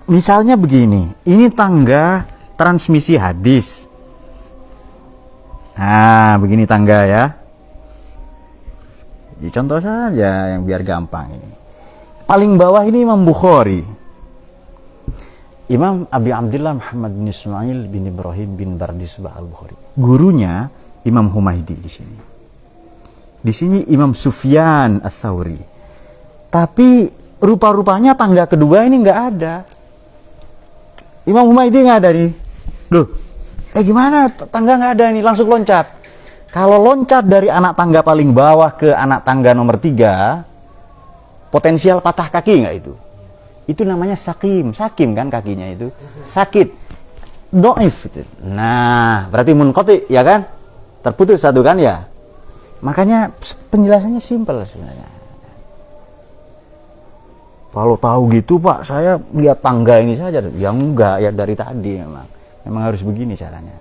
Misalnya begini, ini tangga transmisi hadis. Nah, begini tangga ya. Contoh saja yang biar gampang ini. Paling bawah ini Imam Bukhari. Imam Abi Abdullah Muhammad bin Ismail bin Ibrahim bin Bardisbah al-Bukhari. Gurunya Imam Humaydi di sini. Di sini Imam Sufyan Ats-Tsauri. Tapi rupa-rupanya tangga kedua ini nggak ada. Imam Humaydi nggak ada nih. Loh, gimana tangga nggak ada ini? Langsung loncat. Kalau loncat dari anak tangga paling bawah ke anak tangga nomor 3, potensial patah kaki nggak itu? Itu namanya sakim kan kakinya itu, sakit, doif. Nah, berarti munqati ya kan, terputus satu kan ya. Makanya penjelasannya simpel sebenarnya. Kalau tahu gitu Pak, saya lihat tangga ini saja. Ya enggak, ya dari tadi memang harus begini caranya.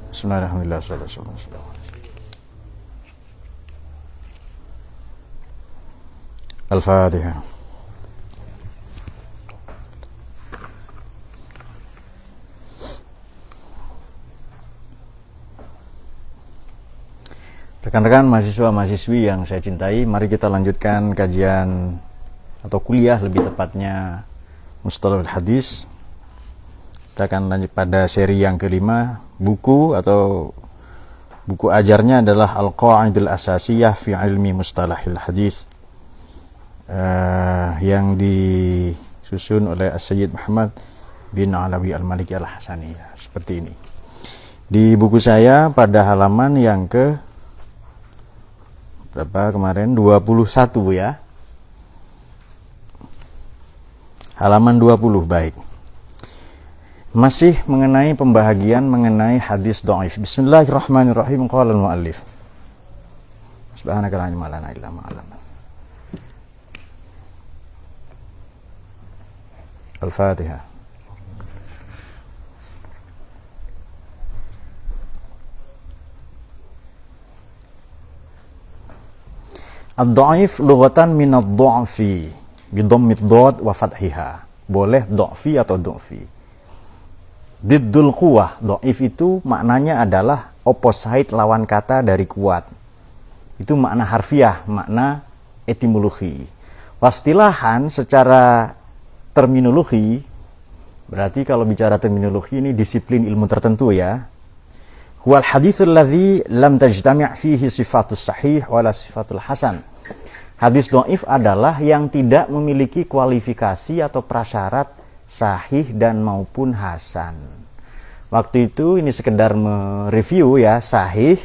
Bismillahirrahmanirrahim. Al-Fatihah. Rekan-rekan mahasiswa-mahasiswi yang saya cintai, mari kita lanjutkan kajian atau kuliah lebih tepatnya Mustalahul Hadis. Kita akan lanjut pada seri yang kelima. Buku atau buku ajarnya adalah Al-Qa'idul Asasiyah fi Ilmi Mustalahil Hadis, yang disusun oleh As-Sayyid Muhammad bin Alawi Al-Maliki Al-Hasani. Seperti ini. Di buku saya pada halaman yang ke berapa kemarin? 21 ya. Halaman 20, baik. Masih mengenai pembahagian mengenai hadis dhaif. Bismillahirrahmanirrahim. Qala al-muallif. Subhanaka la ilma lana illa ma 'allamtana. Al-Fatihah. Ad-dhaif lughatan min ad-dha'fi bi dhammid dhad wa fathiha. Boleh dha'fi atau dha'fi. Diddul quwah, dhaif itu maknanya adalah opposite lawan kata dari kuat. Itu makna harfiah, makna etimologi. Wastilahan secara terminologi, berarti kalau bicara terminologi ini disiplin ilmu tertentu ya. Huwal haditsul ladzi lam tajtami' fihi sifatus sahih wala sifatul hasan. Hadis dhaif adalah yang tidak memiliki kualifikasi atau prasyarat sahih dan maupun hasan. Waktu itu ini sekedar mereview ya. Sahih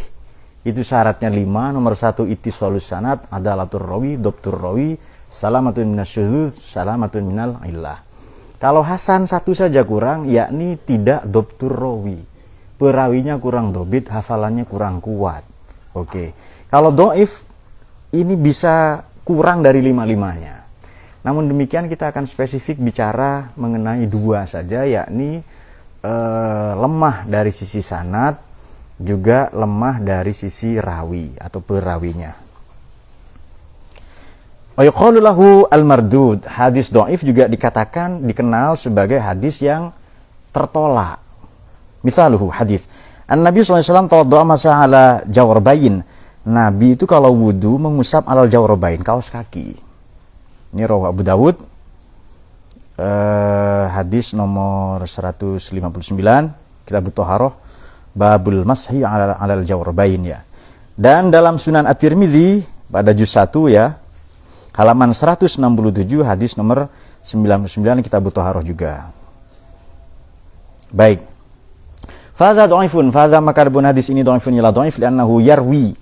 itu syaratnya 5. Nomor 1 ittisalus sanad, adalatur rawi, dhabtur rawi, salamatun minasyudzuz, salamatun minal illah. Kalau hasan satu saja kurang, yakni tidak dhabtur rawi. Perawinya kurang dhabit, hafalannya kurang kuat. Oke. Kalau dhaif ini bisa kurang dari 5-5-nya. Namun demikian kita akan spesifik bicara mengenai 2 saja, yakni lemah dari sisi sanad, juga lemah dari sisi rawi atau perawinya. Wa yuqalu lahu al-mardud. Hadis dhaif juga dikenal sebagai hadis yang tertolak. Misaluhu hadis An-Nabi SAW tawaddu'a masa ala jawrabain. Nabi itu kalau wudu mengusap alal jawrabain, kaos kaki. Ini rawi Abu Dawud, hadis nomor 159, Kitab Thaharah, babul mashi alal jawrabain ya. Dan dalam Sunan At-Tirmidzi pada juz 1 ya, halaman 167, hadis nomor 99, Kitab Thaharah juga. Baik. Fadza dhaifun, fadza maka hadis ini dhaifun ila dhaif li'annahu yarwi,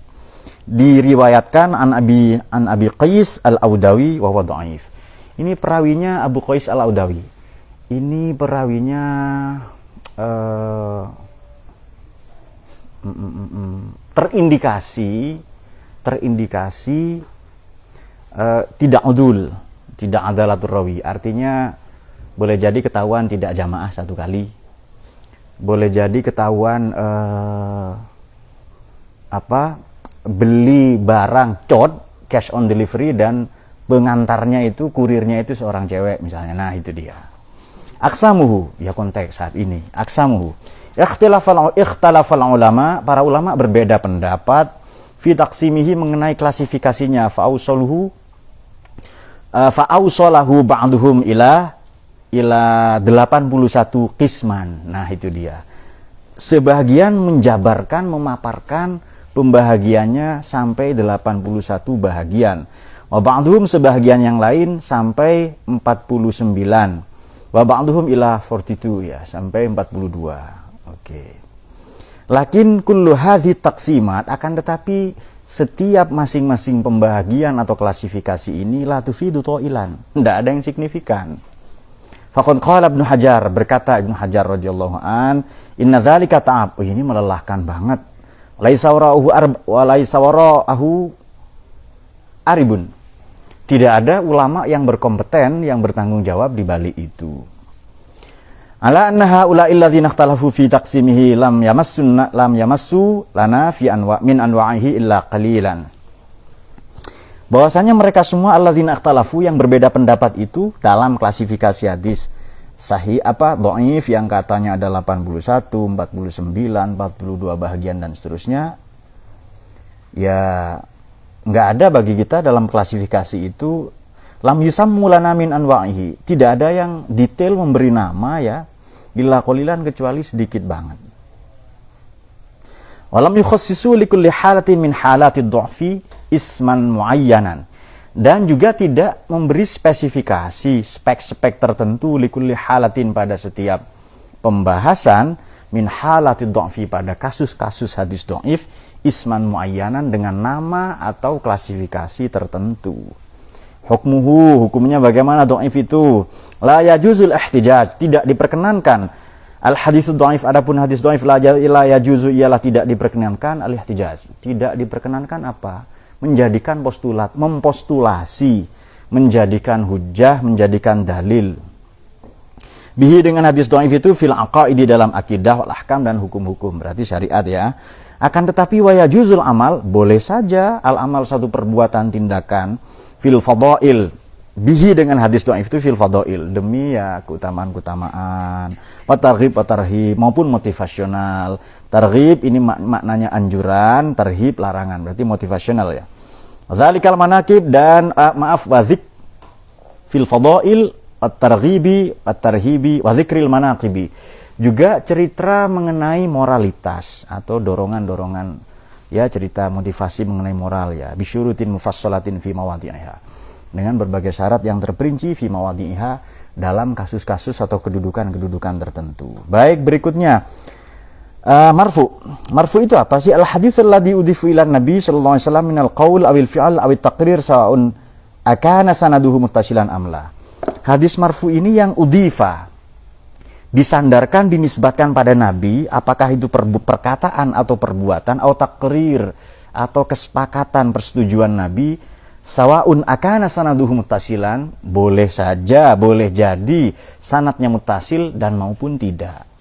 diriwayatkan an Abi Qais Al-Audawi wa huwa dhaif. Ini perawinya Abu Qais Al-Audawi. Ini perawinya terindikasi tidak udul, tidak adalatur rawi. Artinya boleh jadi ketahuan tidak jamaah satu kali. Boleh jadi ketahuan beli barang cash on delivery, dan pengantarnya itu, kurirnya itu seorang cewek misalnya. Nah, itu dia. Aksamuhu, ya konteks saat ini. Aksamuhu. Ikhtalafal ulama, para ulama berbeda pendapat fi taqsimihi, mengenai klasifikasinya. Fa'ausalahu ba'duhum ila 81 qisman. Nah, itu dia. Sebagian menjabarkan, memaparkan pembahagiannya sampai 81 bahagian. Wa ba'duhum, sebagian yang lain sampai 49. Wa ba'duhum ila 42, ya, sampai 42. Oke. Lakin kullu hadhi taqsimat, akan tetapi setiap masing-masing pembahagian atau klasifikasi ini la tufidu ta'ilan, tidak ada yang signifikan. Faqad qala Ibnu Hajar, berkata Ibnu Hajar radhiyallahu an, inna dzalika ta'ab, ini melelahkan banget. Laisa wara'ahu aribun. Tidak ada ulama yang berkompeten, yang bertanggung jawab di balik itu. Ala anna haula'il ladzina ikhtalafu fi taqsimihi lam yamassu lana fi min anwa'ihi illa qalilan. Bahwasanya mereka semua alladzina ikhtalafu, yang berbeda pendapat itu dalam klasifikasi hadis sahih dhaif, yang katanya ada 81, 49, 42 bahagian dan seterusnya. Ya, nggak ada bagi kita dalam klasifikasi itu lam yusammu lana min anwa'ihi, tidak ada yang detail memberi nama, ya, illa qalilan, kecuali sedikit banget. Walam yukhassisu likulli halatin min halatid dhu'fi isman muayyanan, dan juga tidak memberi spesifikasi, spek-spek tertentu likulli halatin, pada setiap pembahasan min halatid dhu'fi, pada kasus-kasus hadis dhaif, isman muayyanan, dengan nama atau klasifikasi tertentu. Hukmuhu, hukumnya bagaimana dhaif itu? La yajuzul ihtijaj, tidak diperkenankan. Al haditsu dhaif, adapun hadis dhaif la yajuzu, ialah tidak diperkenankan al ihtijaj. Tidak diperkenankan apa? Menjadikan postulat, mempostulasi, menjadikan hujjah, menjadikan dalil. Bihi, dengan hadis dhaif itu, fil aqaidi, dalam akidah, wal ahkam, dan hukum-hukum, berarti syariat, ya. Akan tetapi wa yajuzul amal, boleh saja al amal, satu perbuatan, tindakan, fil fadail, bihi, dengan hadis dhaif itu, fil fadail, demi, ya, keutamaan-keutamaan, targhib maupun motivasional. Targhib ini maknanya anjuran, tarhib larangan, berarti motivasional, ya. Zalikal manaqib, dan wazik fil fadail at-tarhibi wa zikril manaqibi, juga cerita mengenai moralitas atau dorongan-dorongan, ya, cerita motivasi mengenai moral, ya, bisyurutin mufassalatin fi mawadhi'iha, dengan berbagai syarat yang terperinci, fi mawadhi'iha, dalam kasus-kasus atau kedudukan-kedudukan tertentu. Baik, berikutnya marfu itu apa sih? Al hadits alladhi udhifu ila nabi sallallahu alaihi wasallam min al qaul awil fi'al awit taqrir sawa'un akana sanaduhu muttasilan amla. Hadis marfu ini yang udhifa, disandarkan, dinisbatkan pada nabi, apakah itu perkataan atau perbuatan, atau takrir atau kesepakatan, persetujuan nabi, sawa'un akana sanaduhu muttasilan, boleh saja, boleh jadi sanadnya muttasil dan maupun tidak.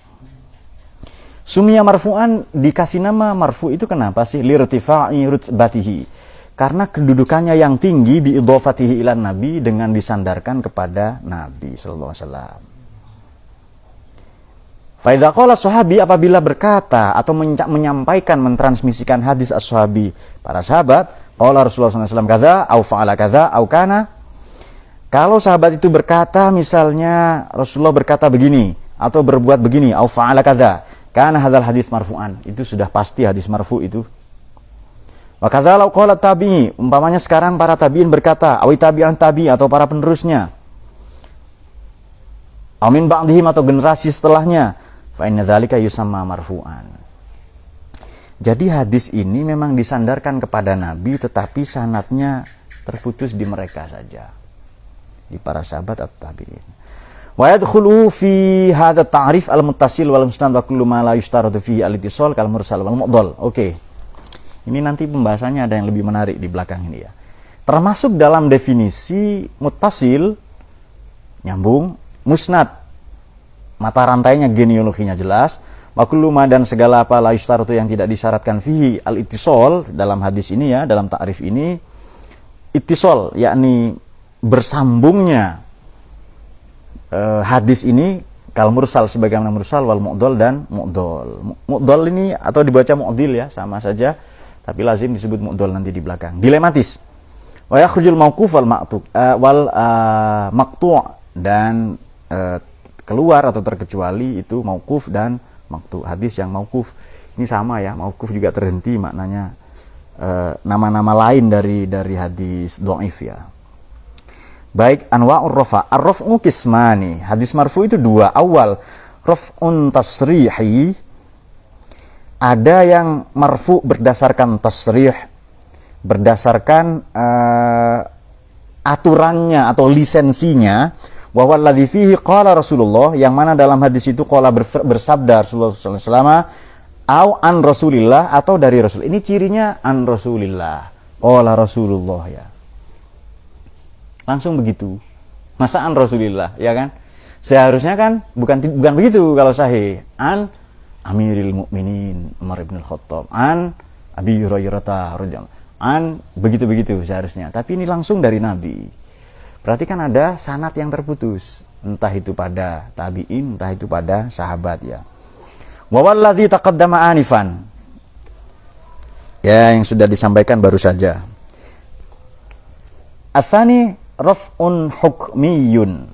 Sumia marfu'an, dikasih nama marfu itu kenapa sih? Lirtifa'i rutbatihi, karena kedudukannya yang tinggi, biidhofatihi ilan nabi, dengan disandarkan kepada nabi sallallahu alaihi wasallam. Faiza qala sahabi, apabila berkata atau menyampaikan, mentransmisikan hadis as-sahabi, para sahabat, qala Rasulullah SAW kaza au fa'ala kaza au kana, kalau sahabat itu berkata, misalnya Rasulullah berkata begini atau berbuat begini, au fa'ala kaza, kana hadzal hadis marfu'an, itu sudah pasti hadis marfu itu. Wa kaza law qala tabi'i, umpamanya sekarang para tabi'in berkata, awi tabi'an tabi, atau para penerusnya, amin ba'dihim, atau generasi setelahnya, fa inna dzalika yusamma marfu'an. Jadi hadis ini memang disandarkan kepada nabi, tetapi sanadnya terputus di mereka saja, di para sahabat atau tabi'in. Wa yadkhulu fi hadza ta'rif al-muttasil wal musnad wa kullu ma la yushtaratu fihi al-ittisal kal mursal wal mu'dhal. Oke. Ini nanti pembahasannya ada yang lebih menarik di belakang ini, ya. Termasuk dalam definisi muttasil, nyambung, musnad, mata rantainya, genealoginya jelas, Wa kullu ma dan segala apa la yustaratu yang tidak disyaratkan fihi al-ittisal dalam hadis ini ya, dalam takrif ini ittisal yakni bersambungnya hadis ini kal mursal sebagaimana mursal wal mu'dal dan mu'dal. Mu'dal ini atau dibaca mu'dil ya, sama saja tapi lazim disebut mu'dal nanti di belakang. Dilematis. Wa yakhrujul mauquf wal maqtu' dan keluar atau terkecuali itu mauquf dan maqtu'. Hadis yang mauquf ini sama ya, mauquf juga terhenti maknanya nama-nama lain dari hadis dhaif ya. Baik, anwa'ur rafa. Ar-raf'u qismani. Hadis marfu itu dua. Awal, raf'un tasrihi. Ada yang marfu berdasarkan tasrih, berdasarkan aturannya atau lisensinya. Wa walladzi fihi qala Rasulullah, yang mana dalam hadis itu qala bersabda Rasulullah sallallahu alaihi wasallam, au an Rasulillah, atau dari Rasul. Ini cirinya an Rasulillah. Qala Rasulullah ya. Langsung begitu. Masaan Rasulillah, ya kan? Seharusnya kan bukan begitu kalau sahih. An Amiril Mukminin Umar bin Khattab, an Abi Hurairah radhiyallahu an, begitu-begitu seharusnya. Tapi ini langsung dari Nabi. Berarti kan ada sanad yang terputus, entah itu pada tabi'in, entah itu pada sahabat ya. Wa wallazi taqaddama anifan. Ya, yang sudah disampaikan baru saja. Asani raf'un hukmiyun,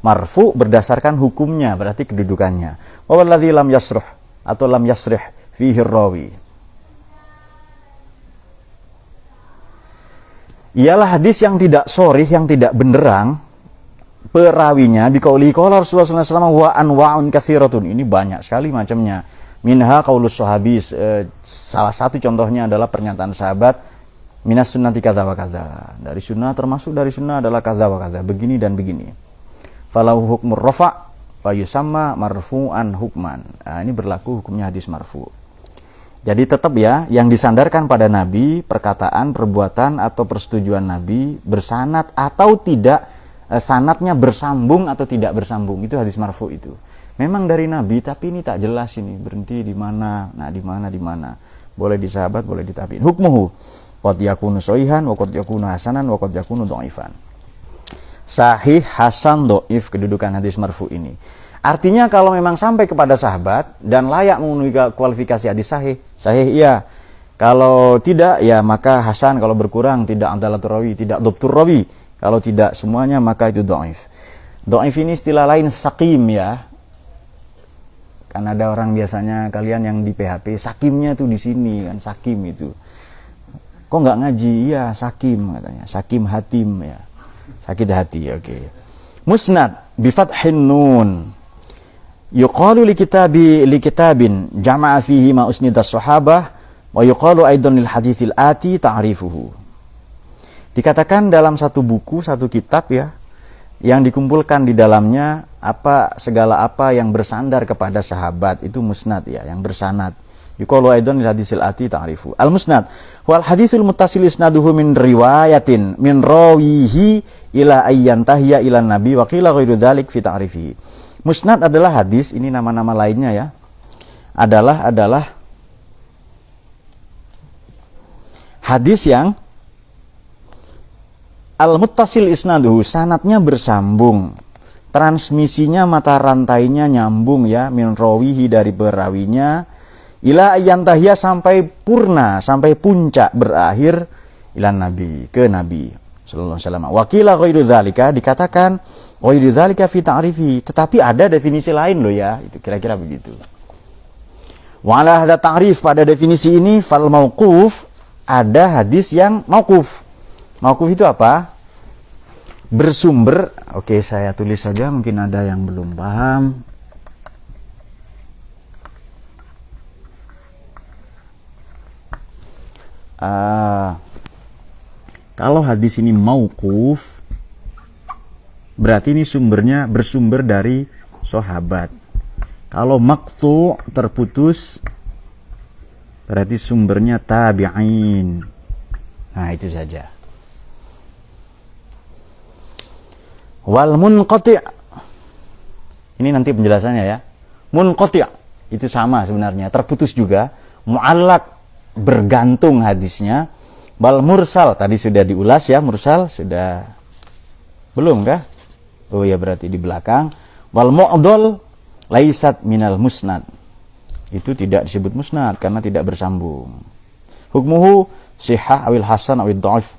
marfu berdasarkan hukumnya, berarti kedudukannya. Wa wallazi lam yasruh atau lam yasrih fihi rawi, ialah hadis yang tidak sharih, yang tidak benderang perawinya. Biqauli qala Rasulullah sallallahu alaihi wasallam wa anwa'un katsiratun, ini banyak sekali macamnya. Minha qaulus sahabi, salah satu contohnya adalah pernyataan sahabat, minas sunnati kaza wa kaza, dari sunnah, termasuk dari sunnah adalah kaza wa kaza, begini dan begini. Falahu hukmur rafa wa yusamma marfu'an hukman. Nah, ini berlaku hukumnya hadis marfu. Jadi tetap ya, yang disandarkan pada Nabi, perkataan, perbuatan atau persetujuan Nabi bersanad atau tidak, sanadnya bersambung atau tidak bersambung, itu hadis marfu itu. Memang dari Nabi, tapi ini tak jelas ini berhenti di mana. Nah, di mana. Boleh di sahabat, boleh di tabi'in. Hukmuhu qad yakunu shahihan wa qad yakunu hasanan wa qad yakunu dhaifan. Sahih, hasan, dhaif kedudukan hadis marfu ini. Artinya kalau memang sampai kepada sahabat dan layak memenuhi kualifikasi hadis sahih, sahih iya. Kalau tidak ya maka hasan, kalau berkurang tidak adalatul rawi, tidak dhabtur rawi. Kalau tidak semuanya maka itu dhaif. Dhaif ini istilah lain sakim ya. Kan ada orang biasanya kalian yang di PHP sakimnya tuh di sini kan, sakim itu. Kok nggak ngaji? Iya, sakim katanya. Sakim hatim ya. Sakit hati, oke. Okay. Musnad bi fathin nun. Yuqalu li kitabin jama'a fihi ma usnidas sahabah wa yuqalu aidan lil haditsil ati ta'rifuhu. Dikatakan dalam satu buku, satu kitab ya, yang dikumpulkan di dalamnya segala apa yang bersandar kepada sahabat, itu musnad ya, yang bersanad. Yuqalu aidan lil hadisil ati ta'rifu. Al musnad wal hadisul muttasil isnaduhu min riwayatin min rawihi ila ayyantahiya ila nabi wa qila ghairu dzalik fi ta'rifihi. Musnad adalah hadis, ini nama-nama lainnya ya. Adalah hadis yang al muttasil isnaduhu, sanadnya bersambung, transmisinya mata rantainya nyambung ya, min rawihi dari perawinya, ila ayyantahiya sampai purna, sampai puncak berakhir, ila nabi, ke nabi sallallahu alaihi wasallam. Wa qila ghairu dzalika, dikatakan ghairu dzalika fi ta'rifi, tetapi ada definisi lain loh ya, itu kira-kira begitu. Wa ala hadza ta'rif, pada definisi ini fal mauquf, ada hadis yang mauquf. Mauquf itu apa? Bersumber, oke saya tulis saja, mungkin ada yang belum paham. Kalau hadis ini mauquf, berarti ini sumbernya bersumber dari sahabat. Kalau maqtu, terputus, berarti sumbernya tabi'in. Nah, itu saja. Wal munqati', ini nanti penjelasannya ya. Munqati', itu sama sebenarnya, terputus juga. Mu'allaq, bergantung hadisnya. Wal mursal, tadi sudah diulas ya, mursal sudah belum kah? Oh ya, berarti di belakang. Wal mu'dhal laisat minal musnad, itu tidak disebut musnad karena tidak bersambung. Hukmuhu sihah awil hasan awil dha'if.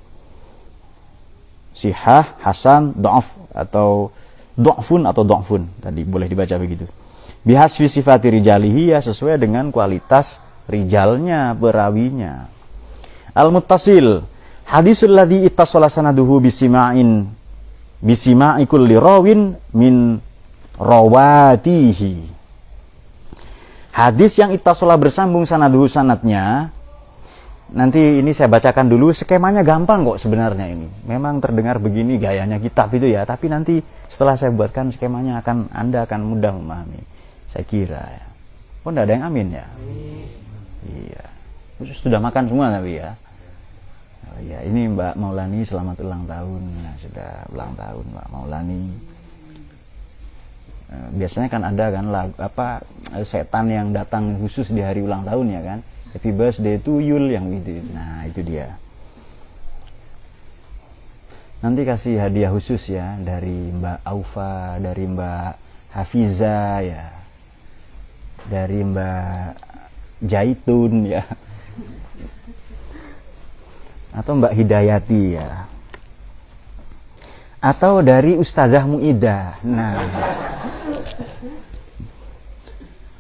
Sihah, hasan, dha'af, atau dha'fun atau dha'fun, tadi boleh dibaca begitu. Bihasfi sifati rijalihi, ya sesuai dengan kualitas rijalnya, perawinya. Al-muttasil, hadisul ladzi ittasala sanaduhu bisima'i kulli rawin min rawatihi. Hadis yang ittasala bersambung sanaduhu, sanadnya. Nanti ini saya bacakan dulu, skemanya gampang kok sebenarnya ini. Memang terdengar begini gayanya kitab itu ya, tapi nanti setelah saya buatkan skemanya Anda akan mudah memahami. Saya kira ya. Oh, enggak ada yang amin ya? Iya. Sudah makan semua tapi ya. Oh, iya, ini Mbak Maulani selamat ulang tahun. Nah, sudah ulang tahun Mbak Maulani. Biasanya kan ada kan setan yang datang khusus di hari ulang tahun ya kan. Happy birthday to Yul yang gitu. Nah, itu dia. Nanti kasih hadiah khusus ya dari Mbak Aufa, dari Mbak Hafiza ya. Dari Mbak Jaitun ya, atau Mbak Hidayati ya, atau dari Ustazah Muidah. Nah,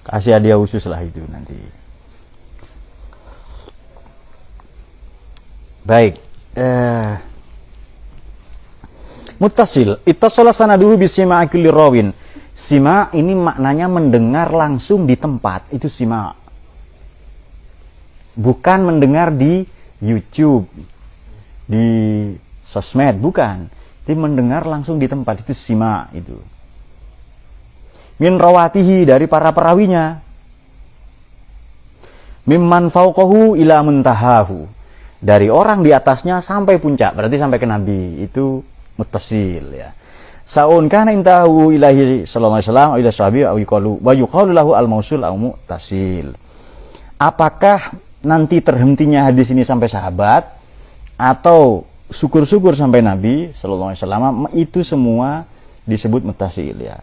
kasih hadiah khusus lah itu nanti. Baik, muttasil, ittasala sanaduhu bisima'i kulli rawin. Sima ini maknanya mendengar langsung di tempat, itu sima. Bukan mendengar di YouTube, di sosmed, bukan. Tapi mendengar langsung di tempat, itu sima itu. Min rawatihi, dari para perawinya. Mimman fauqahu ila muntahahu, dari orang di atasnya sampai puncak, berarti sampai ke Nabi, itu muttasil ya. Sa'un kana intahu ilahi sallallahu alaihi wasallam ila sahabi wa yuqalu lahu al-mausul au muttasil. Apakah nanti terhentinya hadis ini sampai sahabat atau syukur-syukur sampai Nabi sallallahu alaihi wasallam, itu semua disebut muttasil ya.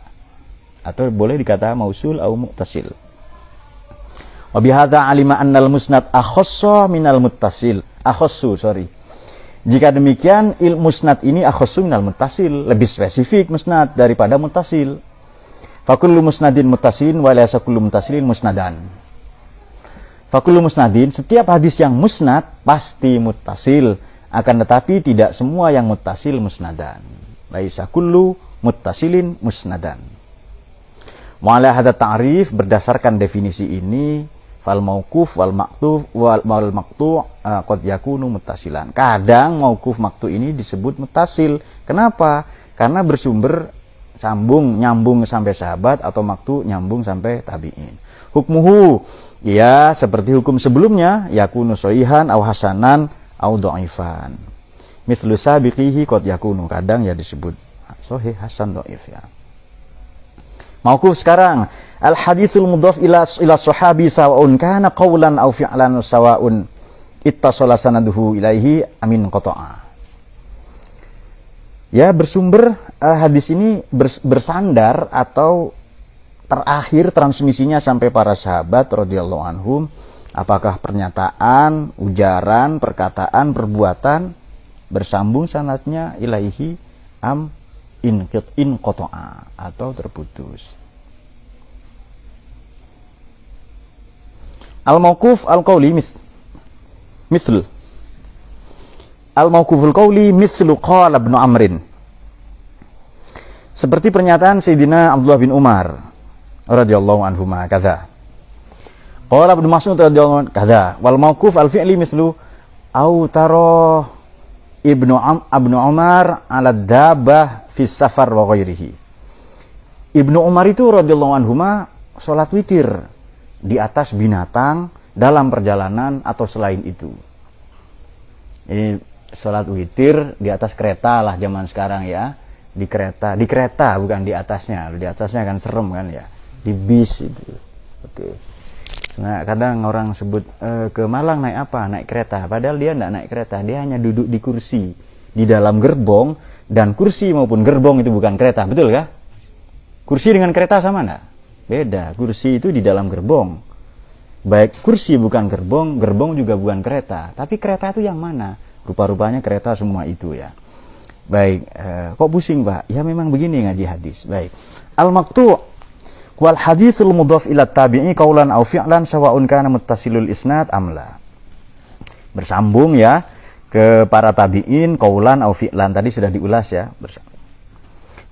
Atau boleh dikata mausul au muttasil. Wa bihadza alima annal musnad akhassa minal muttasil. Jika demikian, musnad ini akhassu minal muttasil, lebih spesifik musnad daripada muttasil. Fakullu musnadin muttasilin wa laysa kullu muttasilin musnadan. Fakullu musnadin, setiap hadis yang musnad pasti muttasil, akan tetapi tidak semua yang muttasil musnadan. Laysa kullu muttasilin musnadan. Wa ala hadza ta'rif, berdasarkan definisi ini, fal mauquf wal maqtuf wal maqtu' qad yakunu muttasilan. Kadang mauquf maqtu' ini disebut muttasil. Kenapa? Karena bersumber nyambung sampai sahabat, atau maqtu' nyambung sampai tabi'in. Hukmuhu, ya seperti hukum sebelumnya, yakunu shahihan aw hasanan aw dhaifan. Mithlu sabiqihi qad yakunu, kadang ya disebut sahih, hasan, dhaif ya. Mauquf sekarang, al haditsul mudhaf ila sahabi sawa'un kana qaulan aw fi'lan sawa'un ittasala sanaduhu ilaihi amin qata'a. Ya, bersumber hadis ini bersandar atau terakhir transmisinya sampai para sahabat radhiyallahu anhum, apakah pernyataan, ujaran, perkataan, perbuatan, bersambung sanadnya ilaihi am in qata'a, atau terputus. Al-mauquf al-qawli misl. Al-mauquful qawli mislu qala Ibnu Amrin. Seperti pernyataan Sayyidina Abdullah bin Umar radhiyallahu anhuma kaza. Qala Ibnu Mas'ud radhiyallahu anhu kaza. Wal mauquf al-fi'li mislu au tara Ibnu Umar ala dabbah fi safar wa ghairihi. Ibnu Umar itu radhiyallahu anhuma salat witir di atas binatang dalam perjalanan atau selain itu. Ini sholat witir di atas kereta lah zaman sekarang ya. Di kereta bukan di atasnya. Di atasnya kan serem kan ya. Di bis itu. Oke. Nah, kadang orang sebut ke Malang naik apa? Naik kereta. Padahal dia enggak naik kereta, dia hanya duduk di kursi di dalam gerbong, dan kursi maupun gerbong itu bukan kereta, betul kah? Kursi dengan kereta sama enggak? Beda. Kursi itu di dalam gerbong. Baik kursi bukan gerbong, gerbong juga bukan kereta. Tapi kereta itu yang mana? Rupa-rupanya kereta semua itu ya. Baik, kok pusing Pak? Ya memang begini ngaji hadis. Baik. Al-maqtu' wal haditsul mudhaf ila tabi'i qaulan aw fi'lan sawa'un kana muttasilul isnad am la. Bersambung ya ke para tabi'in qaulan aw fi'lan, tadi sudah diulas ya.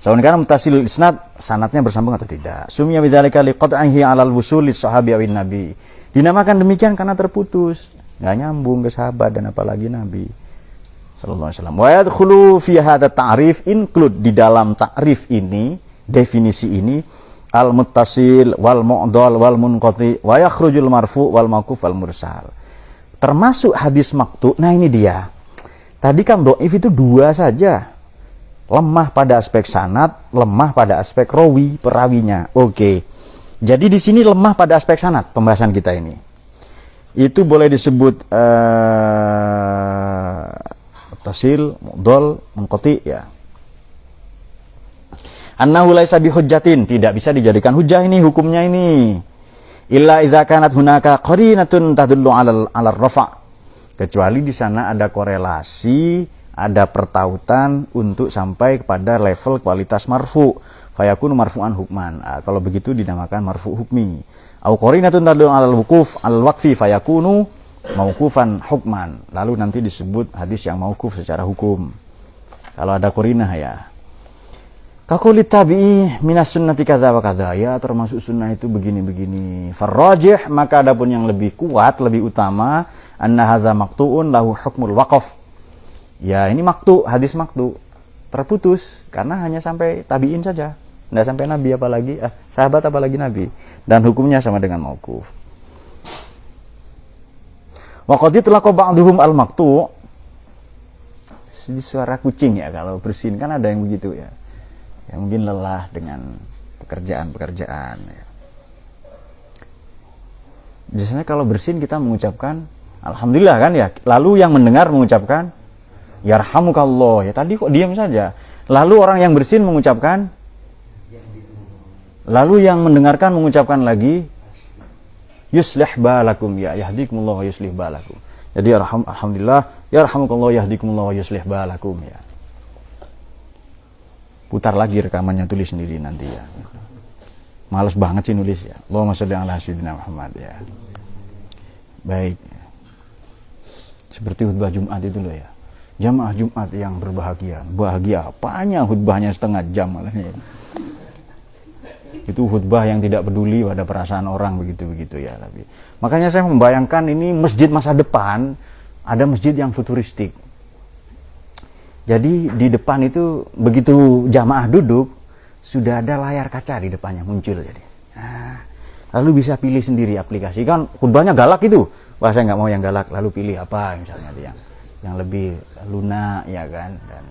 Sawa'un kana muttasilul isnad, sanadnya bersambung atau tidak. Sumya bidzalika liqad'ihi 'alal wusul lis sahabi awin nabi. Dinamakan demikian karena terputus, nggak nyambung ke sahabat dan apalagi Nabi sallallahu alaihi wasallam. Wa yadkhulu fi hadha ta'rif, include di dalam ta'rif ini, definisi ini, al muttasil wal mu'dhal wal munqati wa yakhrujul marfu wal mauquf wal mursal. Termasuk hadis maqtu'. Nah ini dia. Tadi kan dhaif itu dua saja. Lemah pada aspek sanad, lemah pada aspek rawi, perawinya. Oke. Jadi di sini lemah pada aspek sanad pembahasan kita ini. Itu boleh disebut tasil, mu'dhal, munqati ya. Annahu laisa bihujjatin, tidak bisa dijadikan hujjah ini hukumnya ini. Illa idza kanat hunaka qarinatun tadullu 'ala rafa'. Kecuali di sana ada korelasi, ada pertautan untuk sampai kepada level kualitas marfu'. Fayakunu marfu'an hukman. Kalau begitu dinamakan marfu' hukmi. Au qarinatun tadullu 'alal wuquf al-waqfi fayakunu mauqufan hukman. Lalu nanti disebut hadis yang mauquf secara hukum. Kalau ada qarinah ya. Qauli tabi'i minas sunnati kadza wa kadza, ya termasuk sunnah itu begini-begini. Farrajih, maka adapun yang lebih kuat, lebih utama, anna hadza maqtu'un lahu hukmul waqf. Ya, ini maqtu', hadis maqtu'. Terputus karena hanya sampai tabi'in saja. Nggak sampai Nabi apalagi sahabat apalagi Nabi, dan hukumnya sama dengan mauquf. Wa qad itlaqa ba'dhum al-maqtu'. Di suara kucing ya, kalau bersin kan ada yang begitu ya. Yang mungkin lelah dengan pekerjaan ya. Biasanya kalau bersin kita mengucapkan alhamdulillah kan ya. Lalu yang mendengar mengucapkan yarhamukallah. Ya tadi kok diam saja. Lalu orang yang bersin mengucapkan, lalu yang mendengarkan mengucapkan lagi yuslih balakum, ya yahdikumullah wa yuslih balakum. Jadi alhamdulillah yarhamukallah yahdikumullah wa yuslih balakum ya. Putar lagi rekamannya, tulis sendiri nanti ya. Males banget sih nulis ya. Allahumma shalli ala sayyidina Muhammad ya. Baik. Seperti khutbah Jumat itu loh ya. Jamaah Jumat yang berbahagia. Bahagia apanya, khutbahnya setengah jam malahnya. Itu khutbah yang tidak peduli pada perasaan orang begitu-begitu ya. Tapi makanya saya membayangkan ini masjid masa depan, ada masjid yang futuristik. Jadi di depan itu begitu jamaah duduk, sudah ada layar kaca di depannya muncul jadi. Nah, lalu bisa pilih sendiri aplikasi. Kan khutbahnya galak itu. Wah, saya nggak mau yang galak, lalu pilih apa misalnya yang lebih lunak ya kan. Dan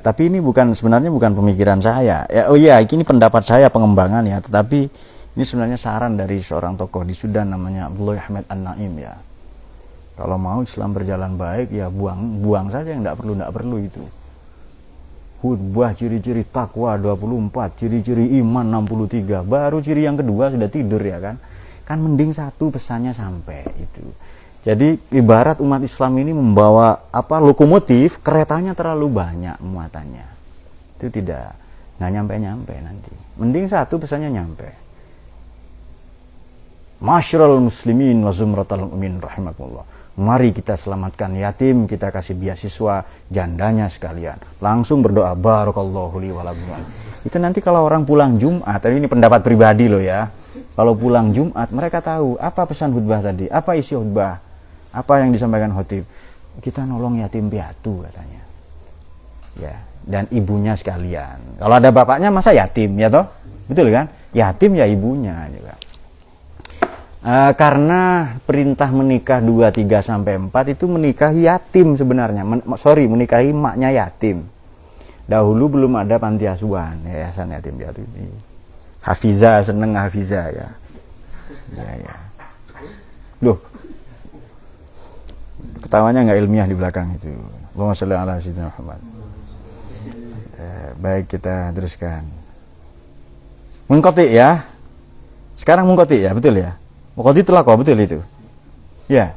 tapi ini sebenarnya bukan pemikiran saya. Ya, oh iya, ini pendapat saya pengembangan ya, tetapi ini sebenarnya saran dari seorang tokoh di Sudan namanya Abdullah Ahmed An-Naim ya. Kalau mau Islam berjalan baik ya buang saja yang tidak perlu itu. Khutbah ciri-ciri takwa 24, ciri-ciri iman 63, baru ciri yang kedua sudah tidur ya kan. Kan mending satu pesannya sampai itu. Jadi ibarat umat Islam ini membawa lokomotif, keretanya terlalu banyak muatannya. Itu nggak nyampe nanti. Mending satu pesannya nyampe. Masyarul muslimin wa zumratal mu'min rahimakumullah. Mari kita selamatkan yatim, kita kasih beasiswa jandanya sekalian. Langsung berdoa barakallahu li wa lakum. Itu nanti kalau orang pulang Jumat, ini pendapat pribadi loh ya. Kalau pulang Jumat mereka tahu apa pesan khutbah tadi, apa isi khutbah, apa yang disampaikan khatib. Kita nolong yatim piatu katanya. Ya, dan ibunya sekalian. Kalau ada bapaknya masa yatim ya toh? Betul kan? Yatim ya ibunya juga. Karena perintah menikah 2, 3, sampai 4 itu menikahi yatim sebenarnya. Menikahi maknya yatim. Dahulu belum ada panti asuhan, yayasan yatim piatu ini. Hafiza, seneng Hafiza ya. Ya. Loh. Ketawanya nggak ilmiah di belakang itu. Allahumma shalli ala sayyidina Muhammad. Baik, kita teruskan. Munqati ya. Sekarang munqati ya, betul ya? Munqati talaqah, betul itu? Ya.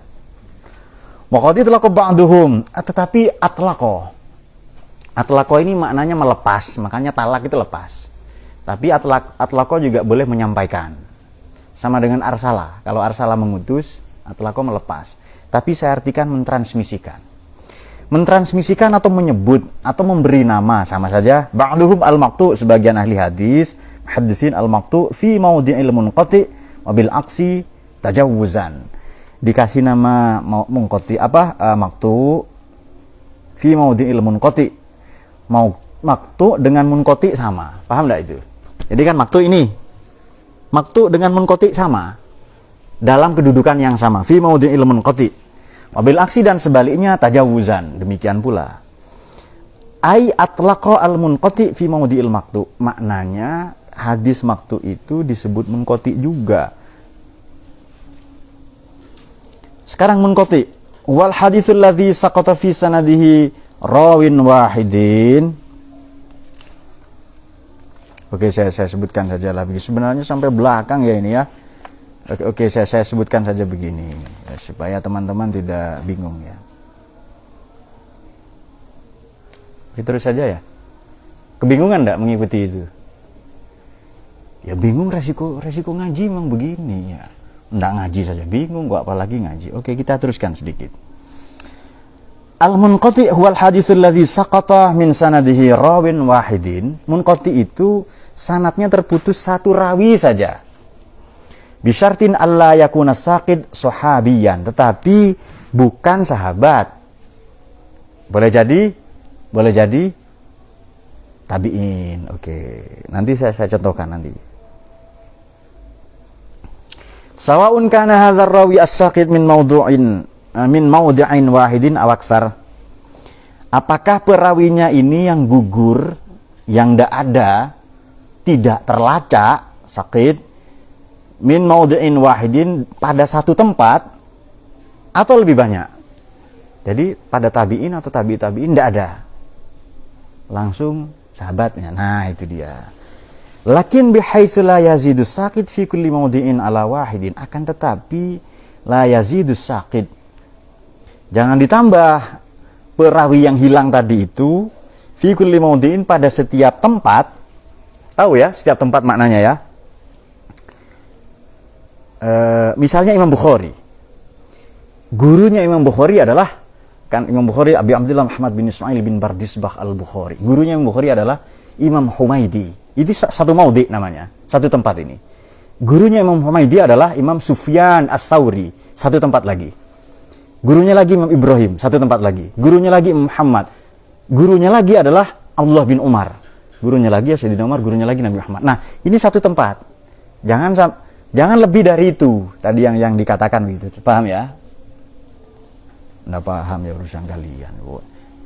Munqati talaqah ba'duhum, tetapi atlaqah. Atlaqah ini maknanya melepas, makanya talak itu lepas. Tapi atlaqah juga boleh menyampaikan. Sama dengan arsala. Kalau arsala mengutus, atlaqah melepas. Tapi saya artikan mentransmisikan. Mentransmisikan atau menyebut atau memberi nama sama saja. Ba'duhum al-maqtu, sebagian ahli hadis, muhaddisin al-maqtu fi mawdi'il munqati wa bil aksi tajawuzan. Dikasih nama munqati maqtu fi mawdi'il munqati. Maqtu dengan munqati sama. Paham enggak itu? Jadi kan maqtu ini. Maqtu dengan munqati sama. Dalam kedudukan yang sama. Fi mawdi'il munqati. Wabil aksi dan sebaliknya tajawuzan, demikian pula. Ai atlaqa al-munqati fi mawdi'il maqtu. Maknanya hadis maqtu itu disebut munqati juga. Sekarang munqati. Wal haditsul ladzi saqata fi sanadihi rawin wahidin. Oke, saya sebutkan saja lah. Sebenarnya sampai belakang ya ini ya. Oke, saya sebutkan saja begini ya, supaya teman-teman tidak bingung ya. Terus saja ya. Kebingungan enggak mengikuti itu? Ya bingung, resiko ngaji memang begini ya. Enggak ngaji saja bingung, kok apalagi ngaji. Oke, kita teruskan sedikit. Al-munqati huwal haditsul ladzi saqata min sanadihi rawin wahidin. Munqati itu sanadnya terputus satu rawi saja. Bisyartin alla yakuna saqid sahabiyan, tetapi bukan sahabat. Boleh jadi tabi'in. Oke, nanti saya contohkan nanti. Sawa'un kana hadzal rawi as-saqid min mawdi'in wahidin aw aktsar. Apakah perawinya ini yang gugur, yang tidak ada, tidak terlacak, saqid min maudi'in wahidin, pada satu tempat atau lebih banyak. Jadi pada tabi'in atau tabi'in tidak ada, langsung sahabatnya. Nah itu dia. Lakin bihaitsu la yazidus saqid fi kulli maudi'in ala wahidin, akan tetapi la yazidus saqid, jangan ditambah perawi yang hilang tadi itu fi kulli maudi'in, pada setiap tempat. Tahu ya setiap tempat maknanya ya. Misalnya Imam Bukhari, gurunya Imam Bukhari adalah, kan Imam Bukhari Abi Abdullah Muhammad bin Ismail bin Bardisbah al-Bukhari. Gurunya Imam Bukhari adalah Imam Humaidi. Itu satu maudi namanya, satu tempat ini. Gurunya Imam Humaidi adalah Imam Sufyan Ats-Tsauri, satu tempat lagi. Gurunya lagi Imam Ibrahim, satu tempat lagi. Gurunya lagi Imam Muhammad. Gurunya lagi adalah Abdullah bin Umar. Gurunya lagi Sayyidina Umar, gurunya lagi Nabi Muhammad. Nah, ini satu tempat. Jangan lebih dari itu. Tadi yang dikatakan begitu. Paham ya? Nggak paham ya urusan kalian.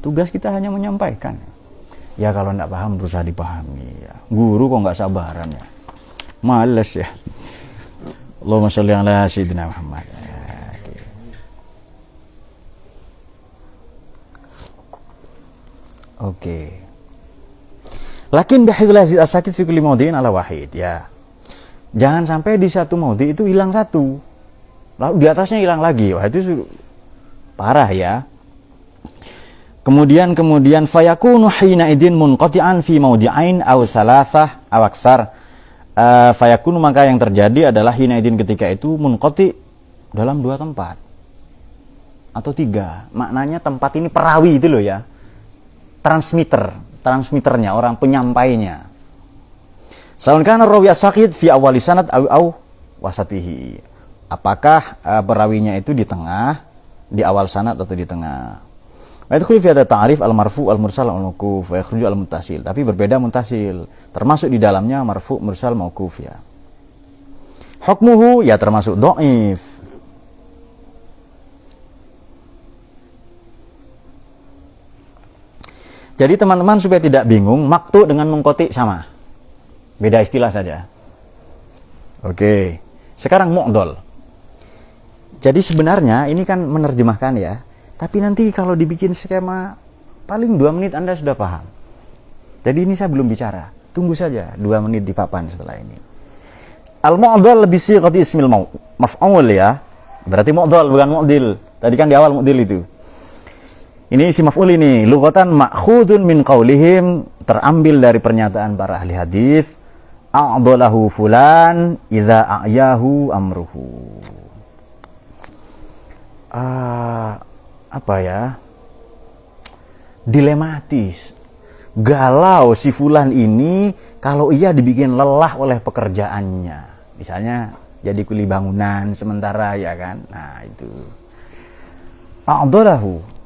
Tugas kita hanya menyampaikan. Ya kalau nggak paham berusaha dipahami ya. Guru kok nggak sabaran ya. Males ya. Allahumma sholli ala sayyidina Muhammad. Oke. Lakin bihadzal yazid as-sakit fi kulli mawdi'in ala wahid ya. Jangan sampai di satu maudi itu hilang satu, lalu di atasnya hilang lagi. Wah itu parah ya. Kemudian fayakunu hina idin munqati'an fi maudi'ain aw salasah aw aksar. Fayakunu, maka yang terjadi adalah hina idin, ketika itu munqati dalam dua tempat atau tiga. Maknanya tempat ini perawi itu loh ya. Transmiternya, orang penyampainya. Saun kana rawi as-saqid fi awwali sanad aw wasatihi. Apakah perawinya itu di tengah, di awal sanad atau di tengah? Wa yadkhulu fi hadha ta'rif al-marfu' al-mursal al-mawquf wa yakhruju al-muttasil. Tapi berbeda muttasil, termasuk di dalamnya marfu', mursal, mawquf ya. Hukmuhu ya termasuk dhaif. Jadi teman-teman supaya tidak bingung, maqtu dengan munqati sama. Beda istilah saja. Oke. Sekarang mu'dhal. Jadi sebenarnya ini kan menerjemahkan ya. Tapi nanti kalau dibikin skema paling 2 menit Anda sudah paham. Jadi ini saya belum bicara. Tunggu saja 2 menit di papan setelah ini. Al-mu'dhal lebih sighati ismil maf'ul ya. Berarti mu'dhal bukan mu'dil. Tadi kan di awal mu'dil itu. Ini isi maf'ul ini. Lughatan ma'khudun min qaulihim. Terambil dari pernyataan para ahli hadis. A'dalahu fulan iza a'yahu amruhu. Apa ya? Dilematis. Galau si fulan ini kalau ia dibikin lelah oleh pekerjaannya. Misalnya jadi kuli bangunan sementara ya kan. Nah, itu. A'dalahu.